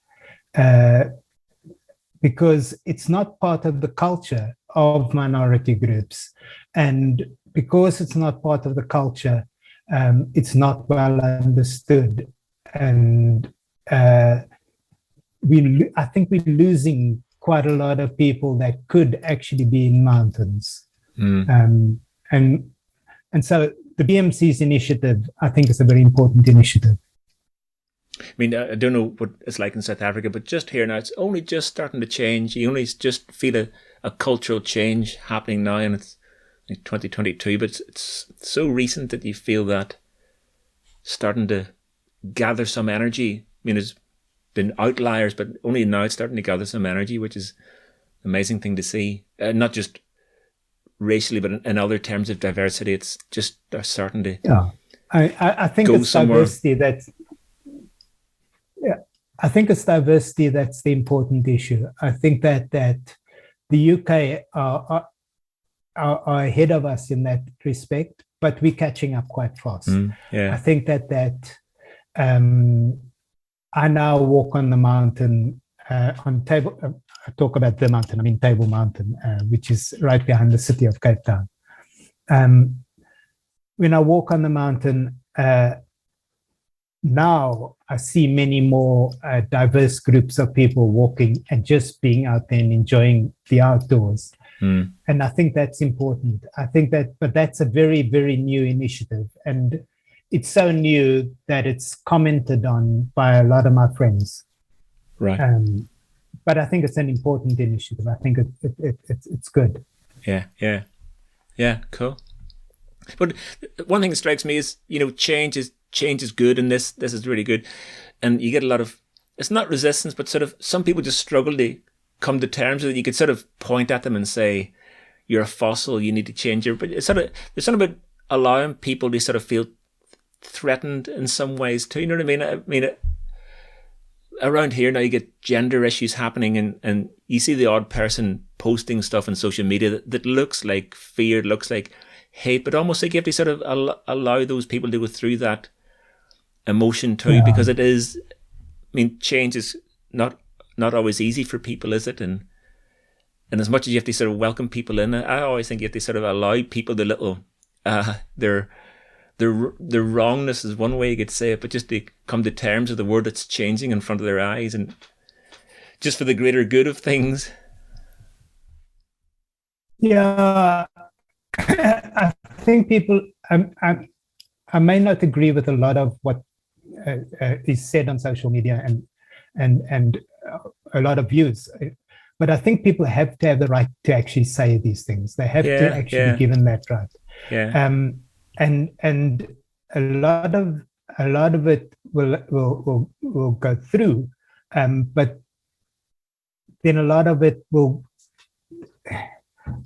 Speaker 3: because it's not part of the culture of minority groups. And because it's not part of the culture, it's not well understood. And I think we're losing quite a lot of people that could actually be in mountains. And so the BMC's initiative, I think, is a very important initiative.
Speaker 2: I mean, I don't know what it's like in South Africa, but just here now, it's only just starting to change. You only just feel a cultural change happening now, and it's like 2022, but it's so recent that you feel that starting to gather some energy. I mean, there's been outliers, but only now it's starting to gather some energy, which is an amazing thing to see. Not just racially, but in other terms of diversity, it's just starting to
Speaker 3: I think it's somewhere. Diversity that's I think it's diversity that's the important issue. I think that the UK are ahead of us in that respect, but we're catching up quite fast. I think that I now walk on the mountain on Table. I talk about the mountain. I mean Table Mountain, which is right behind the city of Cape Town. When I walk on the mountain, now I see many more diverse groups of people walking and just being out there and enjoying the outdoors. And I think that's important. I think but that's a very, very new initiative. And it's so new that it's commented on by a lot of my friends.
Speaker 2: Right.
Speaker 3: But I think it's an important initiative. I think it's good.
Speaker 2: Yeah, cool. But one thing that strikes me is, change is good, and this is really good. And you get a lot of, it's not resistance, but sort of some people just struggle to come to terms with it. You could sort of point at them and say, you're a fossil, you need to change but it's sort of, there's something about allowing people to sort of feel threatened in some ways too. You know what I mean? around here now you get gender issues happening, and you see the odd person posting stuff on social media that looks like fear, looks like hate, but almost like you have to sort of allow those people to go through that emotion too, because it is, I mean, change is not always easy for people, is it? And as much as you have to sort of welcome people in, I always think you have to sort of allow people the little, their wrongness is one way you could say it, but just to come to terms with the world that's changing in front of their eyes, and just for the greater good of things.
Speaker 3: Yeah, I think people, I may not agree with a lot of what is said on social media and a lot of views, but I think people have to have the right to actually say these things. They have to actually be given that right.
Speaker 2: Yeah.
Speaker 3: And a lot of it will go through, but then a lot of it will.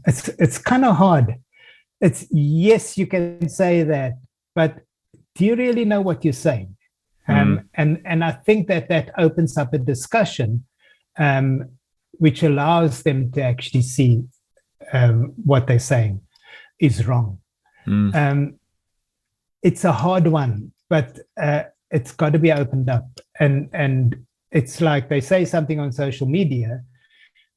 Speaker 3: It's kind of hard. It's yes, you can say that, but do you really know what you're saying? And I think that opens up a discussion, which allows them to actually see what they're saying is wrong. It's a hard one, but it's got to be opened up. And it's like they say something on social media,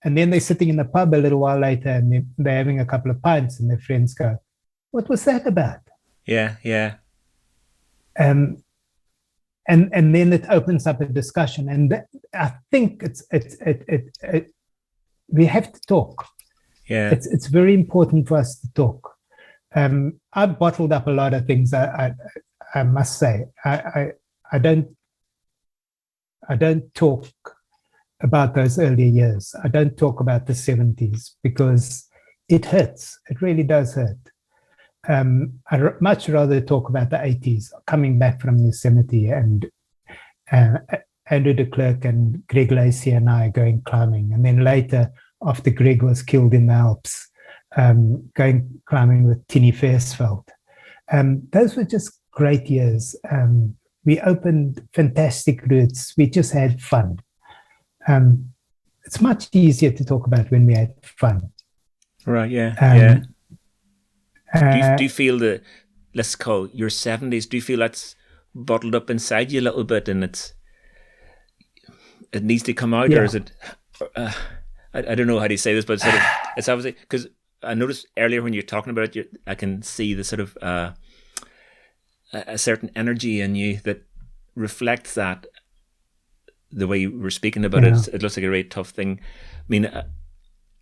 Speaker 3: and then they're sitting in the pub a little while later, and they're having a couple of pints, and their friends go, "What was that about?"
Speaker 2: Yeah.
Speaker 3: And then it opens up a discussion, and I think we have to talk.
Speaker 2: Yeah,
Speaker 3: it's very important for us to talk. I've bottled up a lot of things. I must say, I don't talk about those earlier years. I don't talk about the 70s because it hurts. It really does hurt. I'd much rather talk about the 80s, coming back from Yosemite, and Andrew de Klerk and Greg Lacey and I going climbing. And then later, after Greg was killed in the Alps, going climbing with Tini Versveld. Those were just great years. We opened fantastic routes. We just had fun. It's much easier to talk about when we had fun.
Speaker 2: Right, yeah. Do you feel the, let's call your 70s, do you feel that's bottled up inside you a little bit, and it needs to come out, or is it, I don't know how to say this, but sort of, it's obviously, because I noticed earlier when you're talking about it, I can see the sort of a certain energy in you that reflects that. The way we're speaking about it, it looks like a very tough thing. I mean,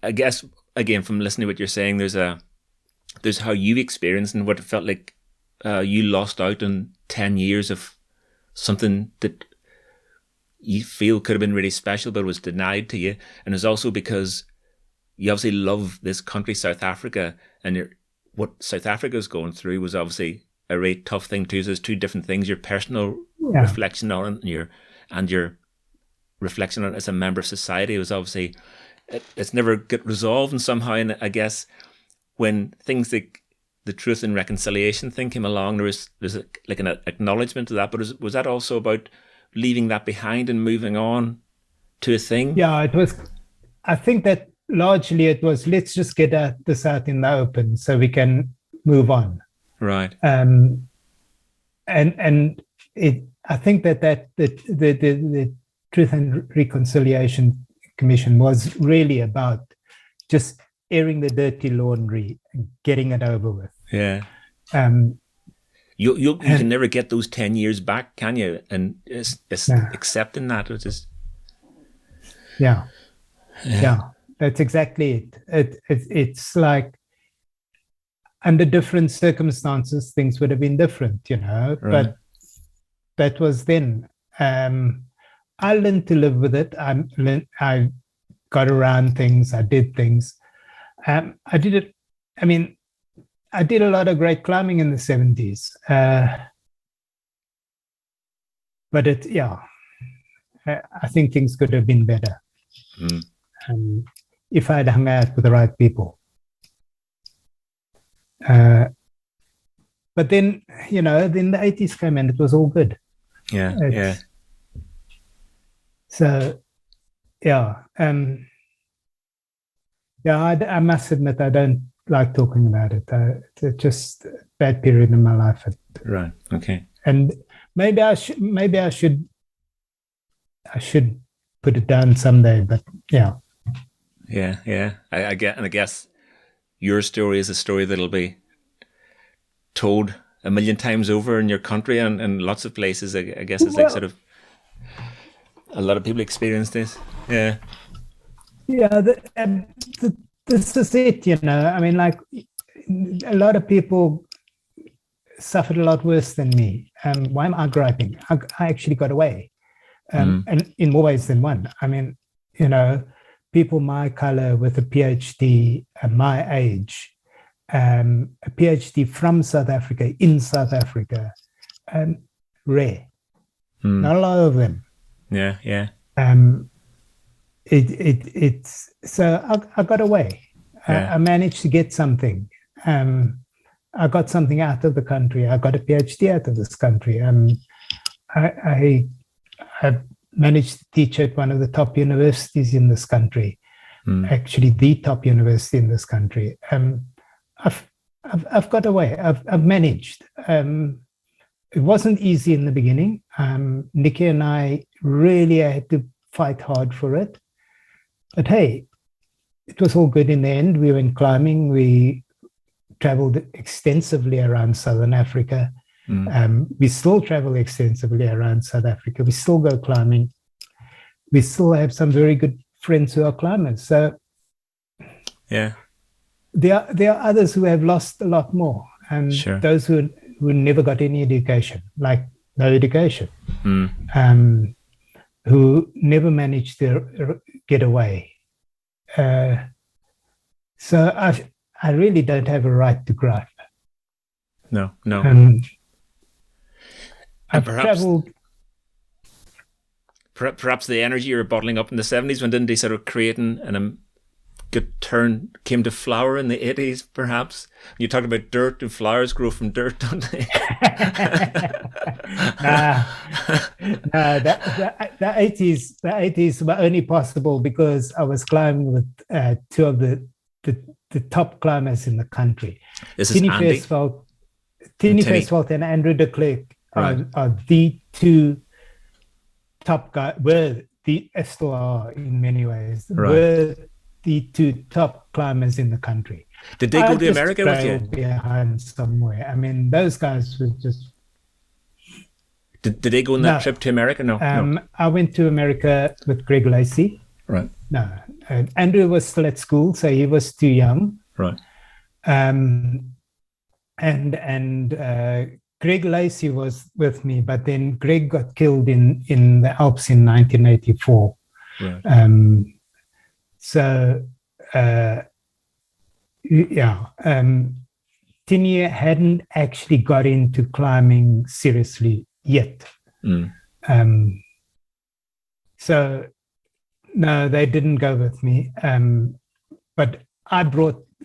Speaker 2: I guess again from listening to what you're saying, there's how you experienced and what it felt like you lost out on 10 years of something that you feel could have been really special but was denied to you. And it's also because you obviously love this country, South Africa, and what South Africa is going through was obviously a very tough thing too. So there's two different things: your personal reflection on it and your reflection on it as a member of society. It was obviously, it's never get resolved, and somehow, and I guess when things like the Truth and Reconciliation thing came along, there's like an acknowledgement of that, but was that also about leaving that behind and moving on to a thing?
Speaker 3: Yeah, it was. I think that largely it was, let's just get this out in the open so we can move on.
Speaker 2: Right.
Speaker 3: And it, I think that the Truth and Reconciliation Commission was really about just airing the dirty laundry and getting it over with.
Speaker 2: Yeah. You can never get those 10 years back, can you? And it's accepting that, which is...
Speaker 3: Yeah, that's exactly it. It's like under different circumstances, things would have been different, right. But that was then. I learned to live with it. I got around things. I did things. I did it. I mean, I did a lot of great climbing in the 70s. But I think things could have been better if I'd hung out with the right people. But then, then the 80s came and it was all good.
Speaker 2: Yeah.
Speaker 3: So, yeah. I must admit, I don't like talking about it. It's just a bad period in my life.
Speaker 2: Right. Okay.
Speaker 3: And maybe I should put it down someday. But yeah.
Speaker 2: Yeah. I guess your story is a story that'll be told a million times over in your country and lots of places. I guess it's like sort of a lot of people experience this. Yeah.
Speaker 3: Yeah. This is it, I mean, like a lot of people suffered a lot worse than me. Why am I griping? I actually got away, and in more ways than one. I mean, people my color with a PhD at my age, a PhD from South Africa, in South Africa, rare. Not a lot of them.
Speaker 2: Yeah.
Speaker 3: It's so I got away. I managed to get something. I got something out of the country. I got a PhD out of this country. I managed to teach at one of the top universities in this country. Actually, the top university in this country. I've got away. I've managed. It wasn't easy in the beginning. Nikki and I really had to fight hard for it. But hey, it was all good in the end. We went climbing. We traveled extensively around Southern Africa. We still travel extensively around South Africa. We still go climbing. We still have some very good friends who are climbers. So
Speaker 2: yeah,
Speaker 3: there are others who have lost a lot more. And those who never got any education, like no education, who never managed to get away. So I really don't have a right to gripe.
Speaker 2: No.
Speaker 3: I've traveled.
Speaker 2: Perhaps the energy you were bottling up in the 70s when Dundee sort of creating a good turn came to flower in the 80s, perhaps. You talked about dirt, and flowers grow from dirt, don't they?
Speaker 3: The 80s were only possible because I was climbing with two of the top climbers in the country.
Speaker 2: This is Andy.
Speaker 3: Tini Versveld and Andrew de Klerk are the two top guys, still are in many ways, were the two top climbers in the country.
Speaker 2: Did they go to America with you?
Speaker 3: Behind somewhere. I mean, those guys were just...
Speaker 2: Did they go on that trip to America? No.
Speaker 3: I went to America with Greg Lacey.
Speaker 2: Right.
Speaker 3: No. Andrew was still at school, so he was too young.
Speaker 2: Right.
Speaker 3: And Greg Lacey was with me, but then Greg got killed in the Alps in 1984.
Speaker 2: Right.
Speaker 3: Tini hadn't actually got into climbing seriously yet. So no, they didn't go with me. But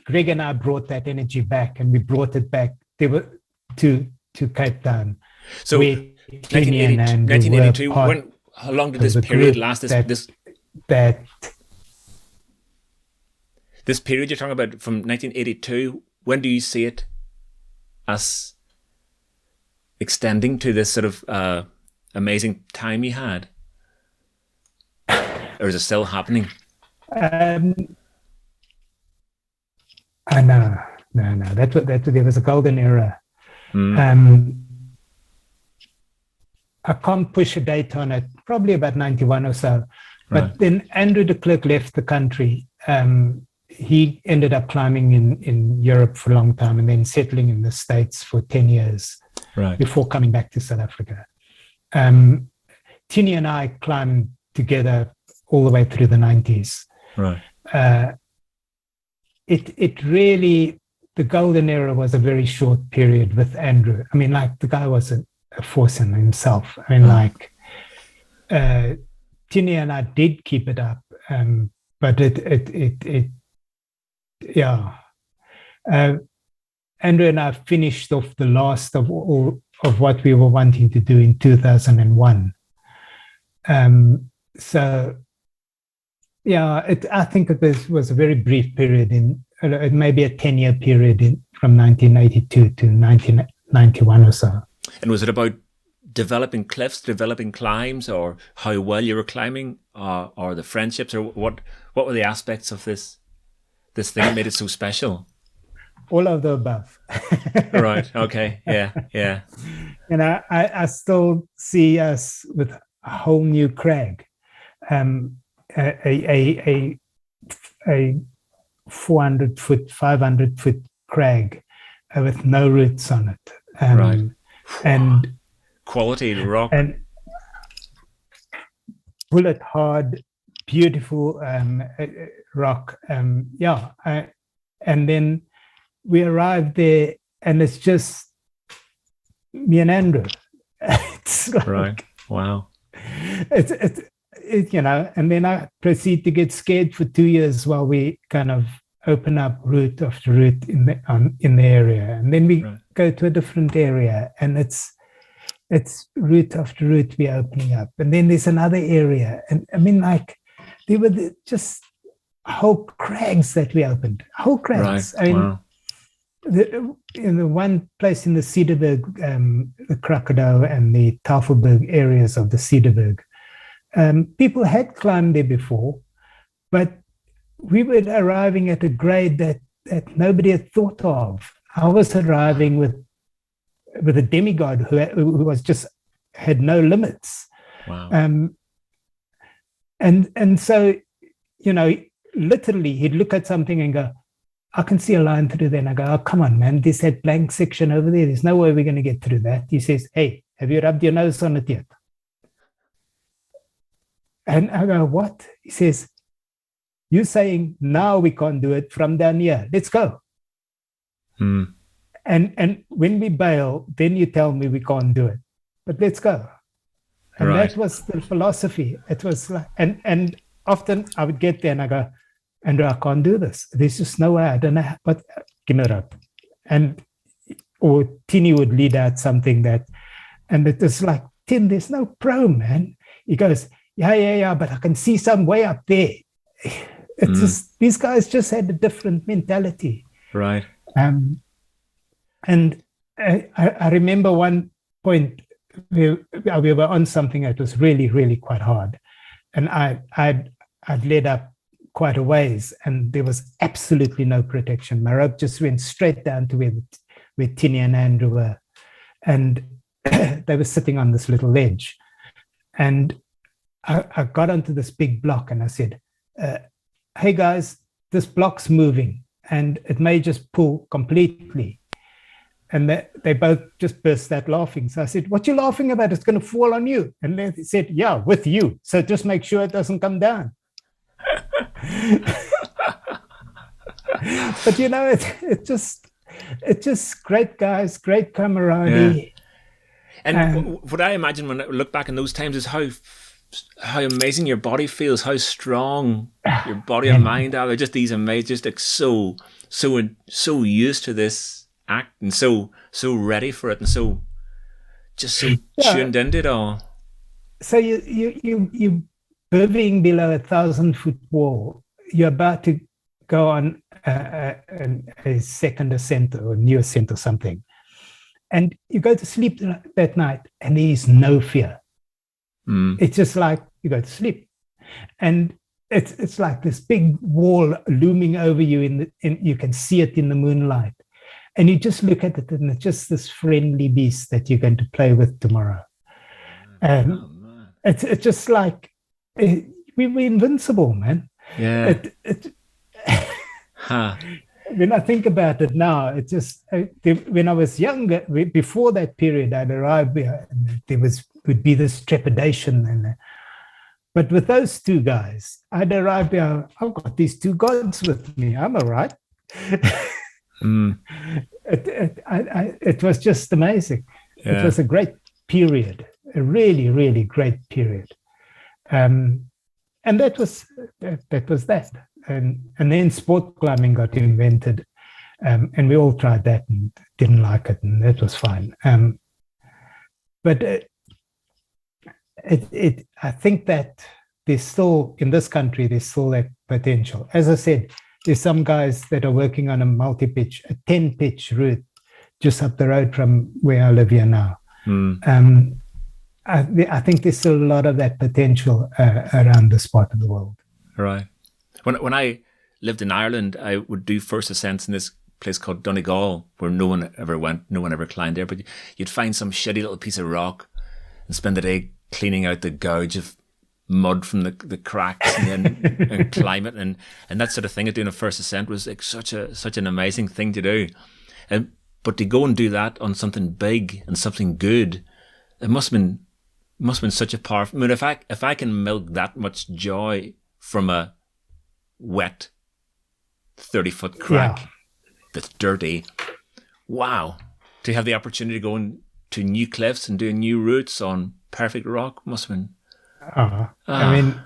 Speaker 3: Greg and I brought that energy back, and we brought it back. They were to Cape Town.
Speaker 2: So 1982. How long did this period last? This period you're talking about from 1982. When do you see it as extending to this sort of amazing time you had, or is it still happening?
Speaker 3: No. That there was a golden era. I can't push a date on it. Probably about 91 or so. But then Andrew de Klerk left the country. He ended up climbing in Europe for a long time, and then settling in the States for 10 years before coming back to South Africa. Tini and I climbed together all the way through the 90s.
Speaker 2: Right.
Speaker 3: It really, the golden era was a very short period with Andrew. I mean, like, the guy was a force in himself. I mean, like, Tini and I did keep it up, but Andrew and I finished off the last of all of what we were wanting to do in 2001. so yeah, I think it was a very brief period it may be a 10-year period from 1982 to 1991 or so.
Speaker 2: And was it about developing cliffs, developing climbs, or how well you were climbing, or the friendships, or what were the aspects of this thing that made it so special?
Speaker 3: All of the above.
Speaker 2: Right. Okay. Yeah.
Speaker 3: And I still see us with a whole new crag, a 400-foot, 500-foot crag with no roots on it.
Speaker 2: Right.
Speaker 3: And
Speaker 2: quality rock.
Speaker 3: And bullet hard, beautiful rock. And then we arrived there, and it's just me and Andrew. It's like,
Speaker 2: right. Wow.
Speaker 3: It's and then I proceed to get scared for 2 years while we kind of open up route after route in the area, and then we go to a different area, and it's route after route we're opening up, and then there's another area, and I mean, like, there were just whole crags that we opened, whole crags.
Speaker 2: Right.
Speaker 3: I mean,
Speaker 2: wow.
Speaker 3: In the one place in the Cedarburg, the Crocodile and the Tafelberg areas of the Cedarburg, people had climbed there before, but we were arriving at a grade that nobody had thought of. I was arriving with a demigod who was just had no limits.
Speaker 2: Wow.
Speaker 3: And so, literally he'd look at something and go, I can see a line through there. And I go, oh, come on, man, there's that blank section over there. There's no way we're going to get through that. He says, hey, have you rubbed your nose on it yet? And I go, what? He says, you're saying now we can't do it from down here. Let's go. And when we bail, then you tell me we can't do it. But let's go. And that was the philosophy. It was like, and often I would get there and I go, Andrew, I can't do this. There's just no way. I don't know, but give me a rope. Or Tini would lead out something and it was like, Tim, there's no pro, man. He goes, yeah, but I can see some way up there. It's just, these guys just had a different mentality.
Speaker 2: Right.
Speaker 3: And I remember one point we were on something that was really, really quite hard. And I'd led up quite a ways, and there was absolutely no protection. My rope just went straight down to where Tini and Andrew were. And they were sitting on this little ledge. And I got onto this big block and I said, hey guys, this block's moving and it may just pull completely. And they both just burst out laughing. So I said, what you laughing about? It's going to fall on you. And they said, yeah, with you. So just make sure it doesn't come down. But it's just great guys, great camaraderie.
Speaker 2: Yeah. And what I imagine when I look back in those times is how amazing your body feels, how strong your body and mind are. They're just these amazing, just like so used to this act and so ready for it and so tuned into it all. So
Speaker 3: you living below 1,000-foot wall, you're about to go on a second ascent or a new ascent or something, and you go to sleep that night and there is no fear. It's just like you go to sleep, and it's like this big wall looming over you. You can see it in the moonlight, and you just look at it, and it's just this friendly beast that you're going to play with tomorrow. It's just like we were invincible, man.
Speaker 2: Yeah.
Speaker 3: When I think about it now, it's just when I was younger, before that period, I'd arrived there, and there would be this trepidation, but with those two guys, I'd arrived there. I've got these two gods with me. I'm all right. It was just amazing. Yeah. It was a great period, a really, really great period. And that was that. And then sport climbing got invented, and we all tried that and didn't like it, and that was fine. But I think that there's still, in this country, there's still that potential. As I said, there's some guys that are working on a multi-pitch, a 10-pitch route just up the road from where I live here now. I think there's still a lot of that potential around this part of the world.
Speaker 2: Right. When I lived in Ireland, I would do first ascents in this place called Donegal, where no one ever went, no one ever climbed there. But you'd find some shitty little piece of rock and spend the day cleaning out the gouge of mud from the cracks and then and climb it and that sort of thing. Doing a first ascent was like such an amazing thing to do. But to go and do that on something big and something good, it must have been such a powerful. I mean, if I can milk that much joy from a wet 30-foot crack that's dirty, wow! To have the opportunity to go to new cliffs and do new routes on perfect rock must have been.
Speaker 3: I mean,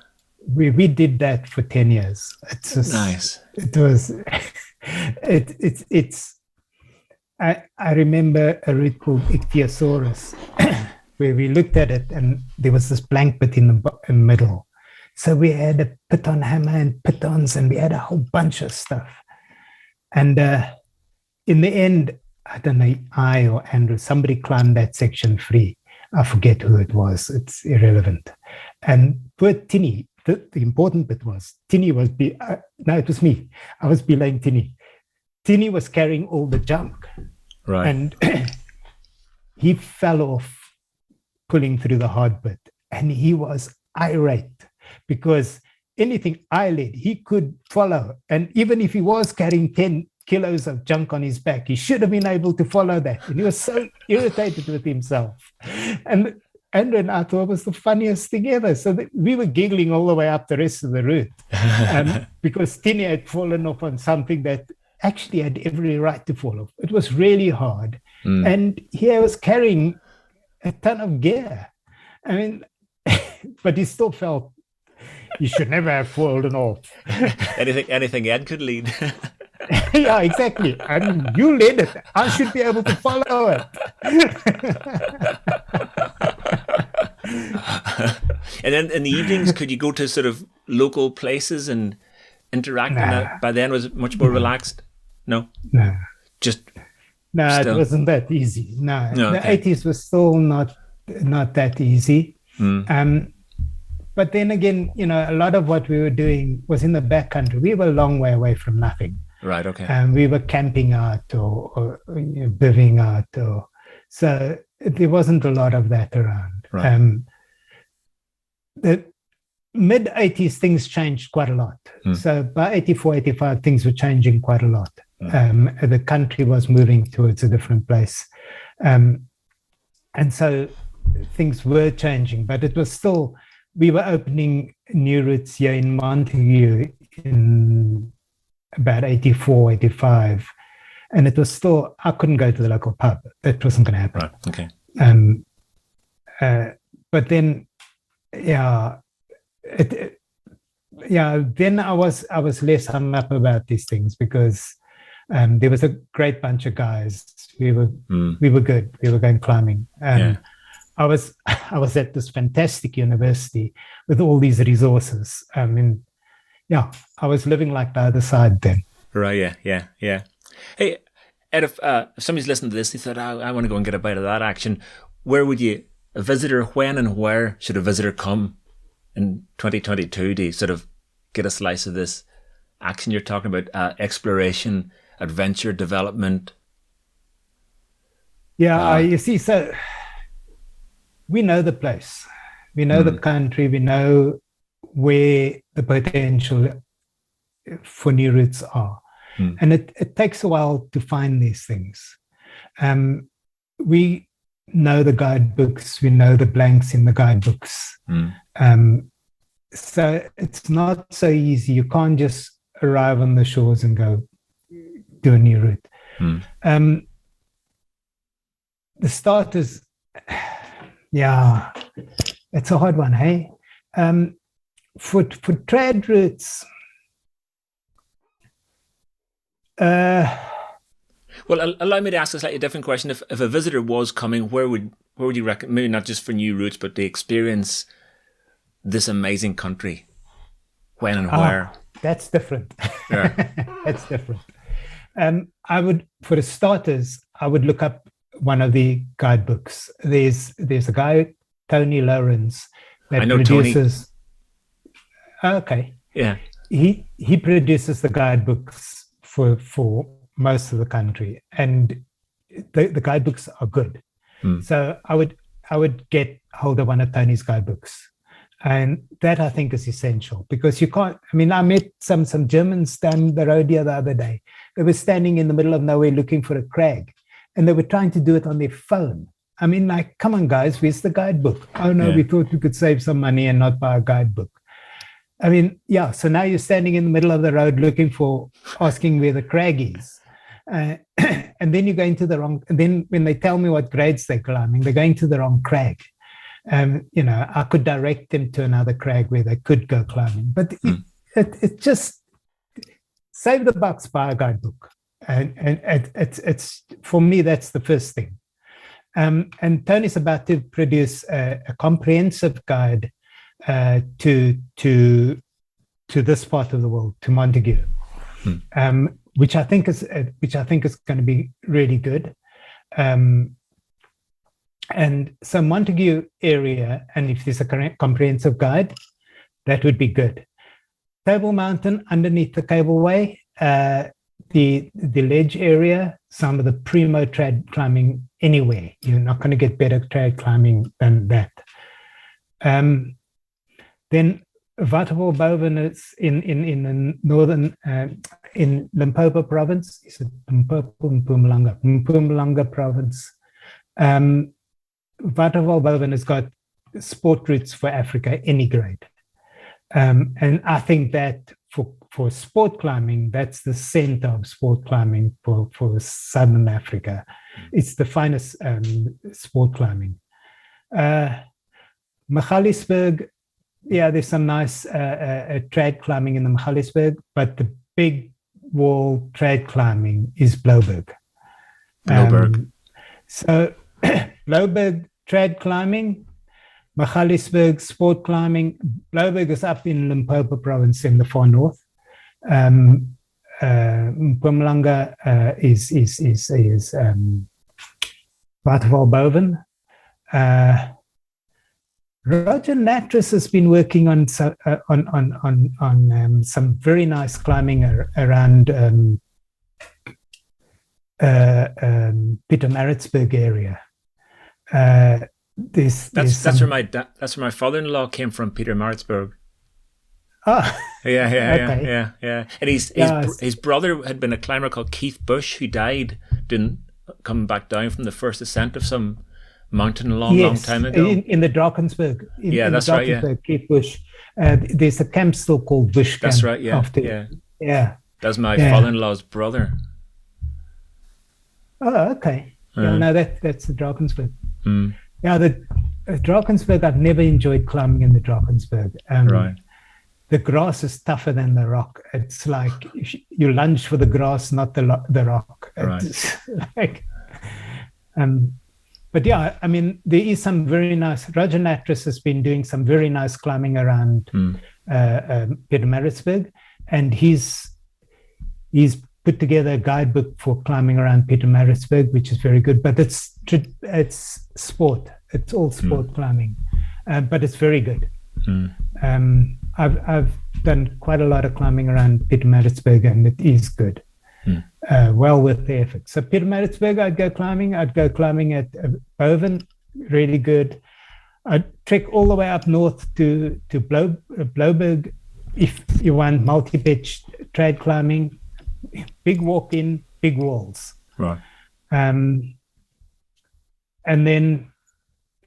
Speaker 3: we did that for 10 years. It's just
Speaker 2: nice.
Speaker 3: It was. It's. I remember a route called Ichthyosaurus, where we looked at it and there was this blank bit in the middle. So we had a piton hammer and pitons and we had a whole bunch of stuff. And in the end, I don't know, I or Andrew, somebody climbed that section free. I forget who it was. It's irrelevant. And poor Tinny, the important bit was, Tinny was, no, it was me. I was belaying Tinny. Tinny was carrying all the junk.
Speaker 2: Right.
Speaker 3: And he fell off pulling through the hard bit. And he was irate because anything I led, he could follow. And even if he was carrying 10 kilos of junk on his back, he should have been able to follow that. And he was so irritated with himself. And Andrew and I thought it was the funniest thing ever. So we were giggling all the way up the rest of the route because Tinny had fallen off on something that actually had every right to fall off. It was really hard. And he was carrying a ton of gear. I mean, but he still felt he should never have fallen off.
Speaker 2: Anything Ed could lead.
Speaker 3: Yeah, exactly. I mean, you led it. I should be able to follow it.
Speaker 2: And then in the evenings, could you go to sort of local places and interact? And by then, was it much more relaxed? No. Just.
Speaker 3: No,
Speaker 2: still.
Speaker 3: It wasn't that easy. No,
Speaker 2: okay.
Speaker 3: The 80s was still not that easy. But then again, a lot of what we were doing was in the backcountry. We were a long way away from nothing.
Speaker 2: Right. Okay.
Speaker 3: And we were camping out or bivvying out, so there wasn't a lot of that around.
Speaker 2: Right.
Speaker 3: The mid 80s, things changed quite a lot. So by 84, 85, things were changing quite a lot. The country was moving towards a different place. And so things were changing, but it was still, we were opening new routes here in Montague in about 84, 85. And it was still, I couldn't go to the local pub. That wasn't going to happen.
Speaker 2: Right. Okay.
Speaker 3: But then, then I was less hung up about these things because there was a great bunch of guys. We were good. We were going climbing. I was at this fantastic university with all these resources. I mean, I was living like the other side then.
Speaker 2: Right. Yeah. Hey, Ed, if somebody's listening to this, they thought, I want to go and get a bite of that action. Where would a visitor, when and where should a visitor come in 2022 to sort of get a slice of this action you're talking about, exploration, adventure, development?
Speaker 3: Yeah, you see, so we know the place. We know the country. We know where the potential for new routes are. And it takes a while to find these things. We know the guidebooks. We know the blanks in the guidebooks. So it's not so easy. You can't just arrive on the shores and go do a new route. The starters, it's a hard one, hey? For trad routes,
Speaker 2: well, allow me to ask a slightly different question. If a visitor was coming, where would you recommend, maybe not just for new routes, but the experience this amazing country? When and where?
Speaker 3: That's different.
Speaker 2: Yeah.
Speaker 3: That's different. I would, for the starters, I would look up one of the guidebooks. There's a guy, Tony Lawrence, that produces. Tony. Okay.
Speaker 2: Yeah.
Speaker 3: He produces the guidebooks for most of the country, and the guidebooks are good. So I would get hold of one of Tony's guidebooks, and that I think is essential, because you can't. I mean, I met some Germans down the road here the other day. They were standing in the middle of nowhere looking for a crag, and they were trying to do it on their phone. I mean, like, come on, guys, where's the guidebook? Oh no, we thought we could save some money and not buy a guidebook. I mean, yeah. So now you're standing in the middle of the road asking where the crag is. And then you're going to the wrong, and then when they tell me what grades they're climbing, they're going to the wrong crag. I could direct them to another crag where they could go climbing, but it just save the bucks, buy a guidebook. And it's for me, that's the first thing. And Tony's about to produce a comprehensive guide to this part of the world, to Montague. Which I think is going to be really good, and so Montague area, and if there's a comprehensive guide, that would be good. Table Mountain underneath the cableway, the ledge area, some of the primo trad climbing anywhere. You're not going to get better trad climbing than that. Then Waterval Boven is in the northern, in Limpopo province. Is it Limpopo, Mpumalanga? Mpumalanga province. Waterval Boven has got sport routes for Africa, any grade. And I think that for sport climbing, that's the center of sport climbing for Southern Africa. It's the finest sport climbing. Magaliesberg, yeah, there's some nice trad climbing in the Magaliesberg, but the big wall trad climbing is Blouberg. So Blouberg trad climbing, Magaliesberg sport climbing. Blouberg is up in Limpopo province in the far north. Mpumalanga is Waterval Boven. Roger Natras has been working on some very nice climbing around Pietermaritzburg area.
Speaker 2: That's where my father-in-law came from, Pietermaritzburg.
Speaker 3: Oh,
Speaker 2: yeah. And his brother had been a climber called Keith Bush, who died, didn't come back down from the first ascent of some mountain a long time ago.
Speaker 3: In the Drakensberg.
Speaker 2: That's right, yeah.
Speaker 3: Keith Bush. There's a camp still called Bush Camp.
Speaker 2: That's right, yeah.
Speaker 3: Yeah.
Speaker 2: That's my father-in-law's brother.
Speaker 3: Oh, okay. No, that's the Drakensberg. Yeah, the Drakensberg, I've never enjoyed climbing in the Drakensberg.
Speaker 2: Right.
Speaker 3: The grass is tougher than the rock. It's like you lunge for the grass, not the rock. It's
Speaker 2: right.
Speaker 3: But yeah, I mean, there is some very nice. Roger Natras has been doing some very nice climbing around Pietermaritzburg, and he's put together a guidebook for climbing around Pietermaritzburg, which is very good. But it's sport. It's all sport climbing, but it's very good. I've done quite a lot of climbing around Pietermaritzburg, and it is good. Well worth the effort. So Pietermaritzburg, I'd go climbing at Boven, really good. I'd trek all the way up north to Blouberg if you want multi-pitch trad climbing. Big walk in, big walls.
Speaker 2: Right.
Speaker 3: And then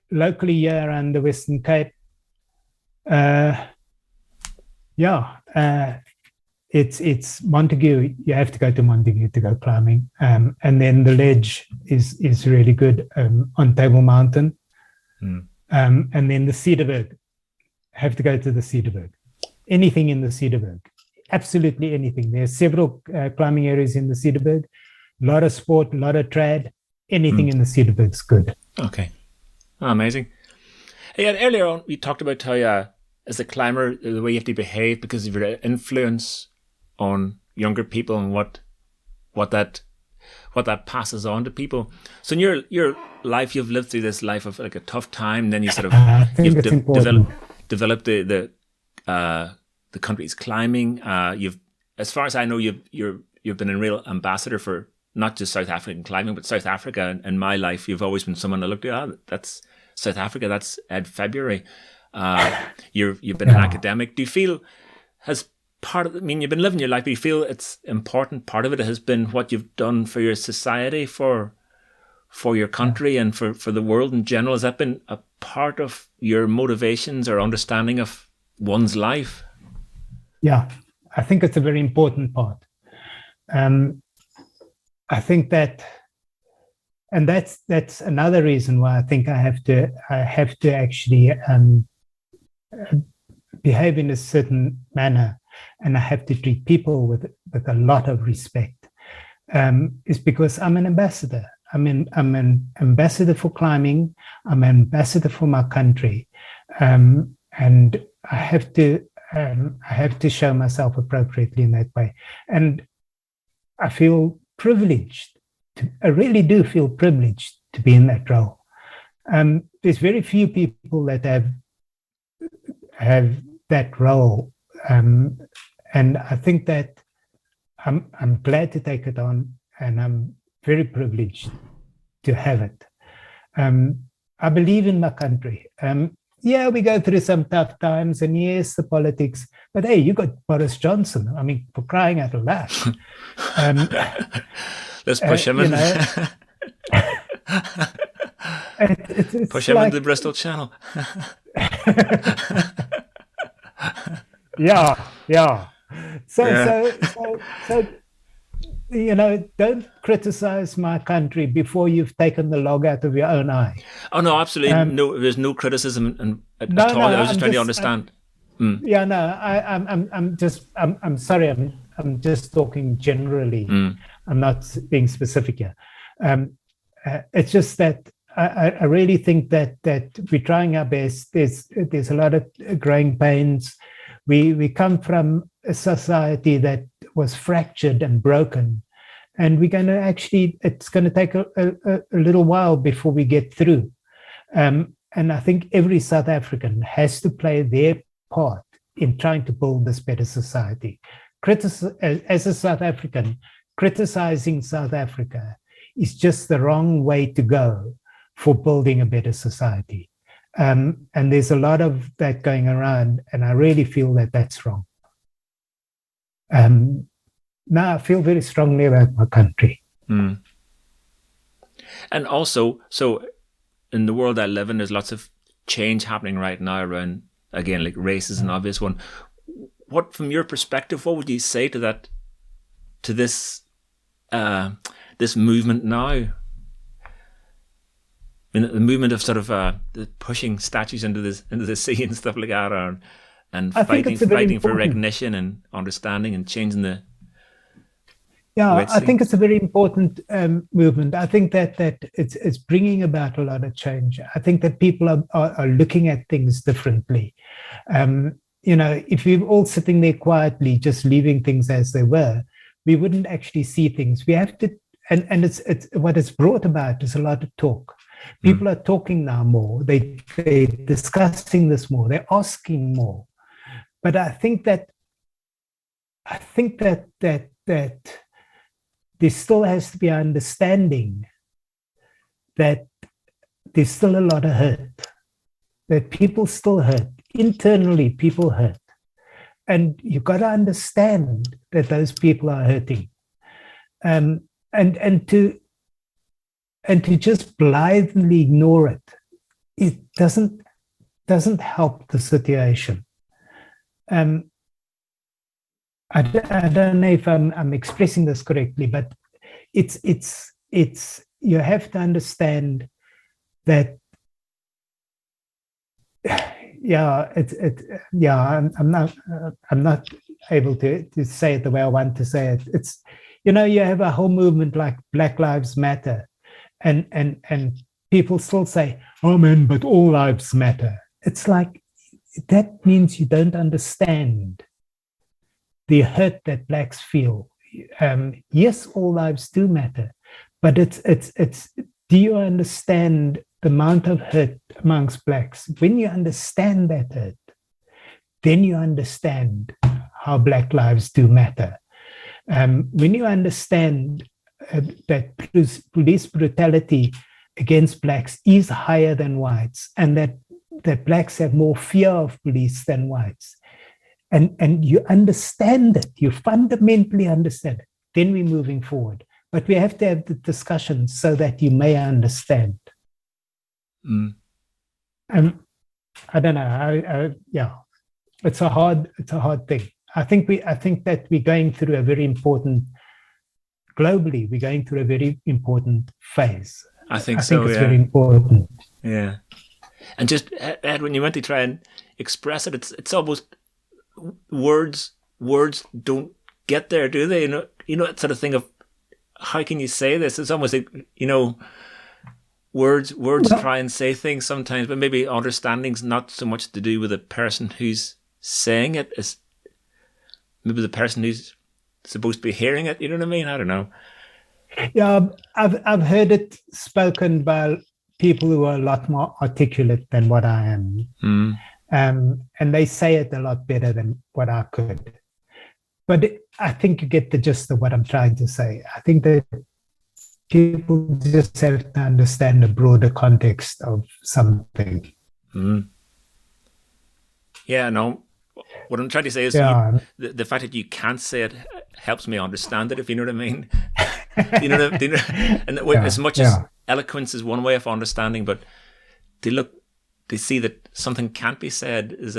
Speaker 3: locally here around the Western Cape, it's Montague. You have to go to Montague to go climbing, and then the ledge is really good on Table Mountain, and then the Cedarburg. Have to go to the Cedarburg. Anything in the Cedarburg, absolutely anything. There's several climbing areas in the Cedarburg. A lot of sport, a lot of trad. Anything in the Cedarburg's good.
Speaker 2: Okay, amazing. Yeah, earlier on we talked about how as a climber, the way you have to behave because of your influence on younger people and what that passes on to people. So in your life, you've lived through this life of like a tough time. Then you sort of you've developed the country's climbing. You've, as far as I know, you've been a real ambassador for not just South African climbing, but South Africa. In my life, you've always been someone I looked at. That's South Africa. That's Ed February. You've been an academic. Do you feel you've been living your life, but you feel it's important? Part of it has been what you've done for your society, for your country, and for the world in general. Has that been a part of your motivations or understanding of one's life?
Speaker 3: Yeah, I think it's a very important part. I think that, and that's another reason why I think I have to actually behave in a certain manner, and I have to treat people with a lot of respect. Is because I'm an ambassador. I'm an ambassador for climbing. I'm an ambassador for my country, and I have to show myself appropriately in that way. And I feel privileged. I really do feel privileged to be in that role. There's very few people that have that role, and I think that I'm glad to take it on, and I'm very privileged to have it. I believe in my country. Yeah, we go through some tough times, and yes, the politics. But hey, you got Boris Johnson. I mean, for crying out loud.
Speaker 2: Let's push him in.
Speaker 3: It's
Speaker 2: push him into the Bristol Channel.
Speaker 3: Yeah. So, don't criticize my country before you've taken the log out of your own eye.
Speaker 2: Oh no, absolutely no. There's no criticism at all. I was just trying to understand.
Speaker 3: Yeah, no, I'm sorry. I'm just talking generally. I'm not being specific here. It's just that I really think that we're trying our best. There's a lot of growing pains. We come from a society that was fractured and broken, and we're going to it's going to take a little while before we get through. And I think every South African has to play their part in trying to build this better society. As a South African, criticizing South Africa is just the wrong way to go for building a better society. And there's a lot of that going around, and I really feel that that's wrong. Now I feel very strongly about my country.
Speaker 2: And also, so in the world I live in, there's lots of change happening right now around, again, like race is an obvious one. What, from your perspective, what would you say to that, to this movement now? I mean, the movement of sort of the pushing statues into the sea and stuff like that, and fighting for recognition and understanding and changing the.
Speaker 3: Yeah, I think it's a very important movement. I think that it's bringing about a lot of change. I think that people are looking at things differently. If we were all sitting there quietly, just leaving things as they were, we wouldn't actually see things. We have to, and it's what it's brought about is a lot of talk. People are talking now more. They're discussing this more. They're asking more. But I think that there still has to be an understanding that there's still a lot of hurt, that people still hurt. Internally, people hurt. And you've got to understand that those people are hurting. And to just blithely ignore it doesn't help the situation. I don't know if I'm expressing this correctly, but it's you have to understand that. I'm not able to say it the way I want to say it. It's, you have a whole movement like Black Lives Matter, and people still say, oh man, but all lives matter. It's like, that means you don't understand the hurt that blacks feel. Yes, all lives do matter, but it's. Do you understand the amount of hurt amongst blacks? When you understand that hurt, then you understand how black lives do matter. When you understand that police brutality against blacks is higher than whites, and that blacks have more fear of police than whites, and you understand it, you fundamentally understand it, then we're moving forward. But we have to have the discussion so that you may understand. I don't know. Yeah, it's a hard thing. I think that we're going through a very important, globally, we're going through a very important phase.
Speaker 2: I think it's
Speaker 3: very important.
Speaker 2: Yeah. And just, Ed, when you went to try and express it, it's almost words don't get there, do they? You know that sort of thing of, how can you say this? It's almost like, words try and say things sometimes, but maybe understanding's not so much to do with the person who's saying it as maybe the person who's supposed to be hearing it. You know what I mean? I don't know.
Speaker 3: Yeah, I've heard it spoken by people who are a lot more articulate than what I am. And they say it a lot better than what I could. But I think you get the gist of what I'm trying to say. I think that people just have to understand the broader context of something.
Speaker 2: Yeah, no. What I'm trying to say is the fact that you can't say it helps me understand it, if you know what I mean. As much as eloquence is one way of understanding, but to see that something can't be said is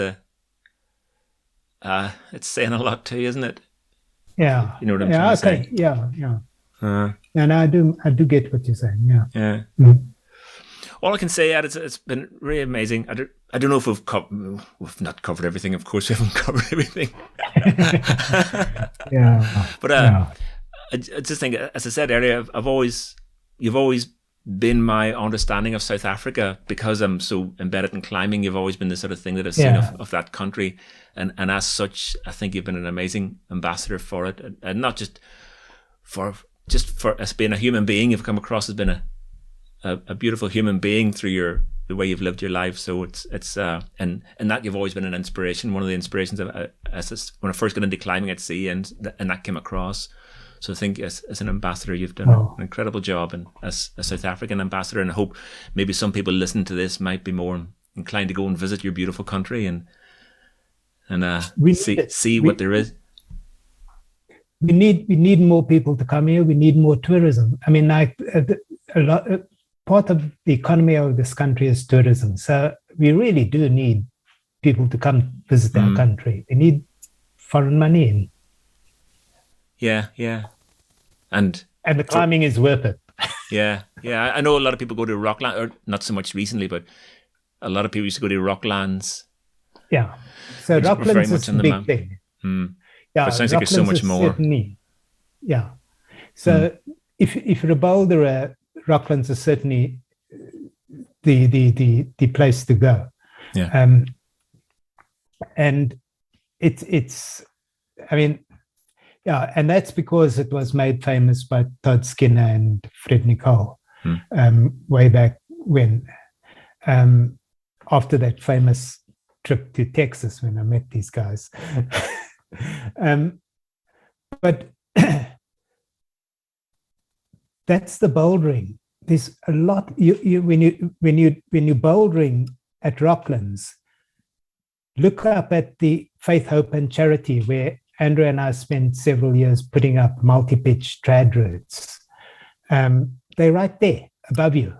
Speaker 2: it's saying a lot too, isn't it?
Speaker 3: Yeah.
Speaker 2: You know what I'm trying to say?
Speaker 3: Yeah. And I do get what you're saying. Yeah.
Speaker 2: Yeah. All I can say, Ed, it's been really amazing. I don't know if we've not covered everything. Of course, we haven't covered everything. But I just think, as I said earlier, you've always been my understanding of South Africa, because I'm so embedded in climbing. You've always been the sort of thing that I've seen of that country, and as such, I think you've been an amazing ambassador for it, and not just for as being a human being. You've come across as being a beautiful human being through the way you've lived your life. So it's and that you've always been an inspiration. One of the inspirations when I first got into climbing at sea, and that came across. So I think as an ambassador, you've done an incredible job, and as a South African ambassador, and I hope maybe some people listening to this might be more inclined to go and visit your beautiful country and see what there is.
Speaker 3: We need more people to come here. We need more tourism. I mean, part of the economy of this country is tourism. So we really do need people to come visit our country. We need foreign money in.
Speaker 2: Yeah. And
Speaker 3: the climbing is worth it.
Speaker 2: Yeah. I know a lot of people go to Rockland, or not so much recently, but a lot of people used to go to Rocklands.
Speaker 3: Yeah. So Rocklands is a big thing. Yeah,
Speaker 2: but it sounds like there's so much more.
Speaker 3: Certainly, yeah. So if you're a boulderer, Rocklands is certainly the place to go.
Speaker 2: Yeah.
Speaker 3: And it's I mean, yeah, and that's because it was made famous by Todd Skinner and Fred Nicole way back when, after that famous trip to Texas when I met these guys. But that's the bouldering. There's a lot. When you bouldering at Rocklands, look up at the Faith, Hope, and Charity, where Andrew and I spent several years putting up multi-pitch trad routes. They're right there above you.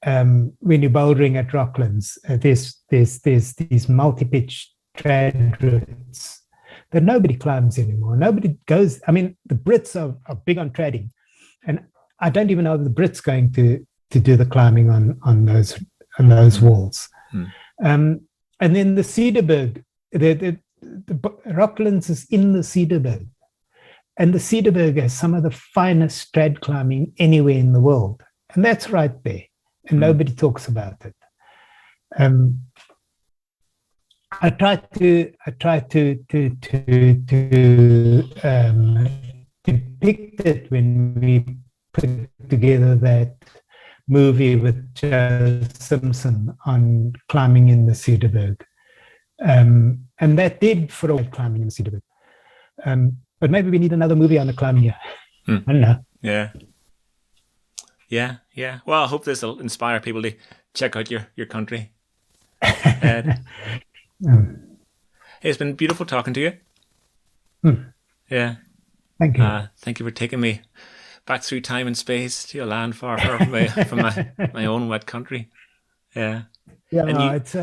Speaker 3: When you're bouldering at Rocklands, there's these multi-pitch trad routes that nobody climbs anymore. Nobody goes. I mean, the Brits are big on tradding, and I don't even know if the Brits going to do the climbing on those walls. And then the Cederberg, the Rocklands is in the Cederberg, and the Cederberg has some of the finest trad climbing anywhere in the world, and that's right there, and nobody talks about it. I tried to depict it when we put together that movie with Joe Simpson on climbing in the Cedarburg. And that did for all climbing in the Cedarburg. But maybe we need another movie on the climbing here. I don't know.
Speaker 2: Yeah. Well, I hope this will inspire people to check out your country. Ed. Hey, it's been beautiful talking to you. Yeah.
Speaker 3: Thank you.
Speaker 2: Thank you for taking me back through time and space to a land far, far from my own wet country. Yeah.
Speaker 3: Yeah, it's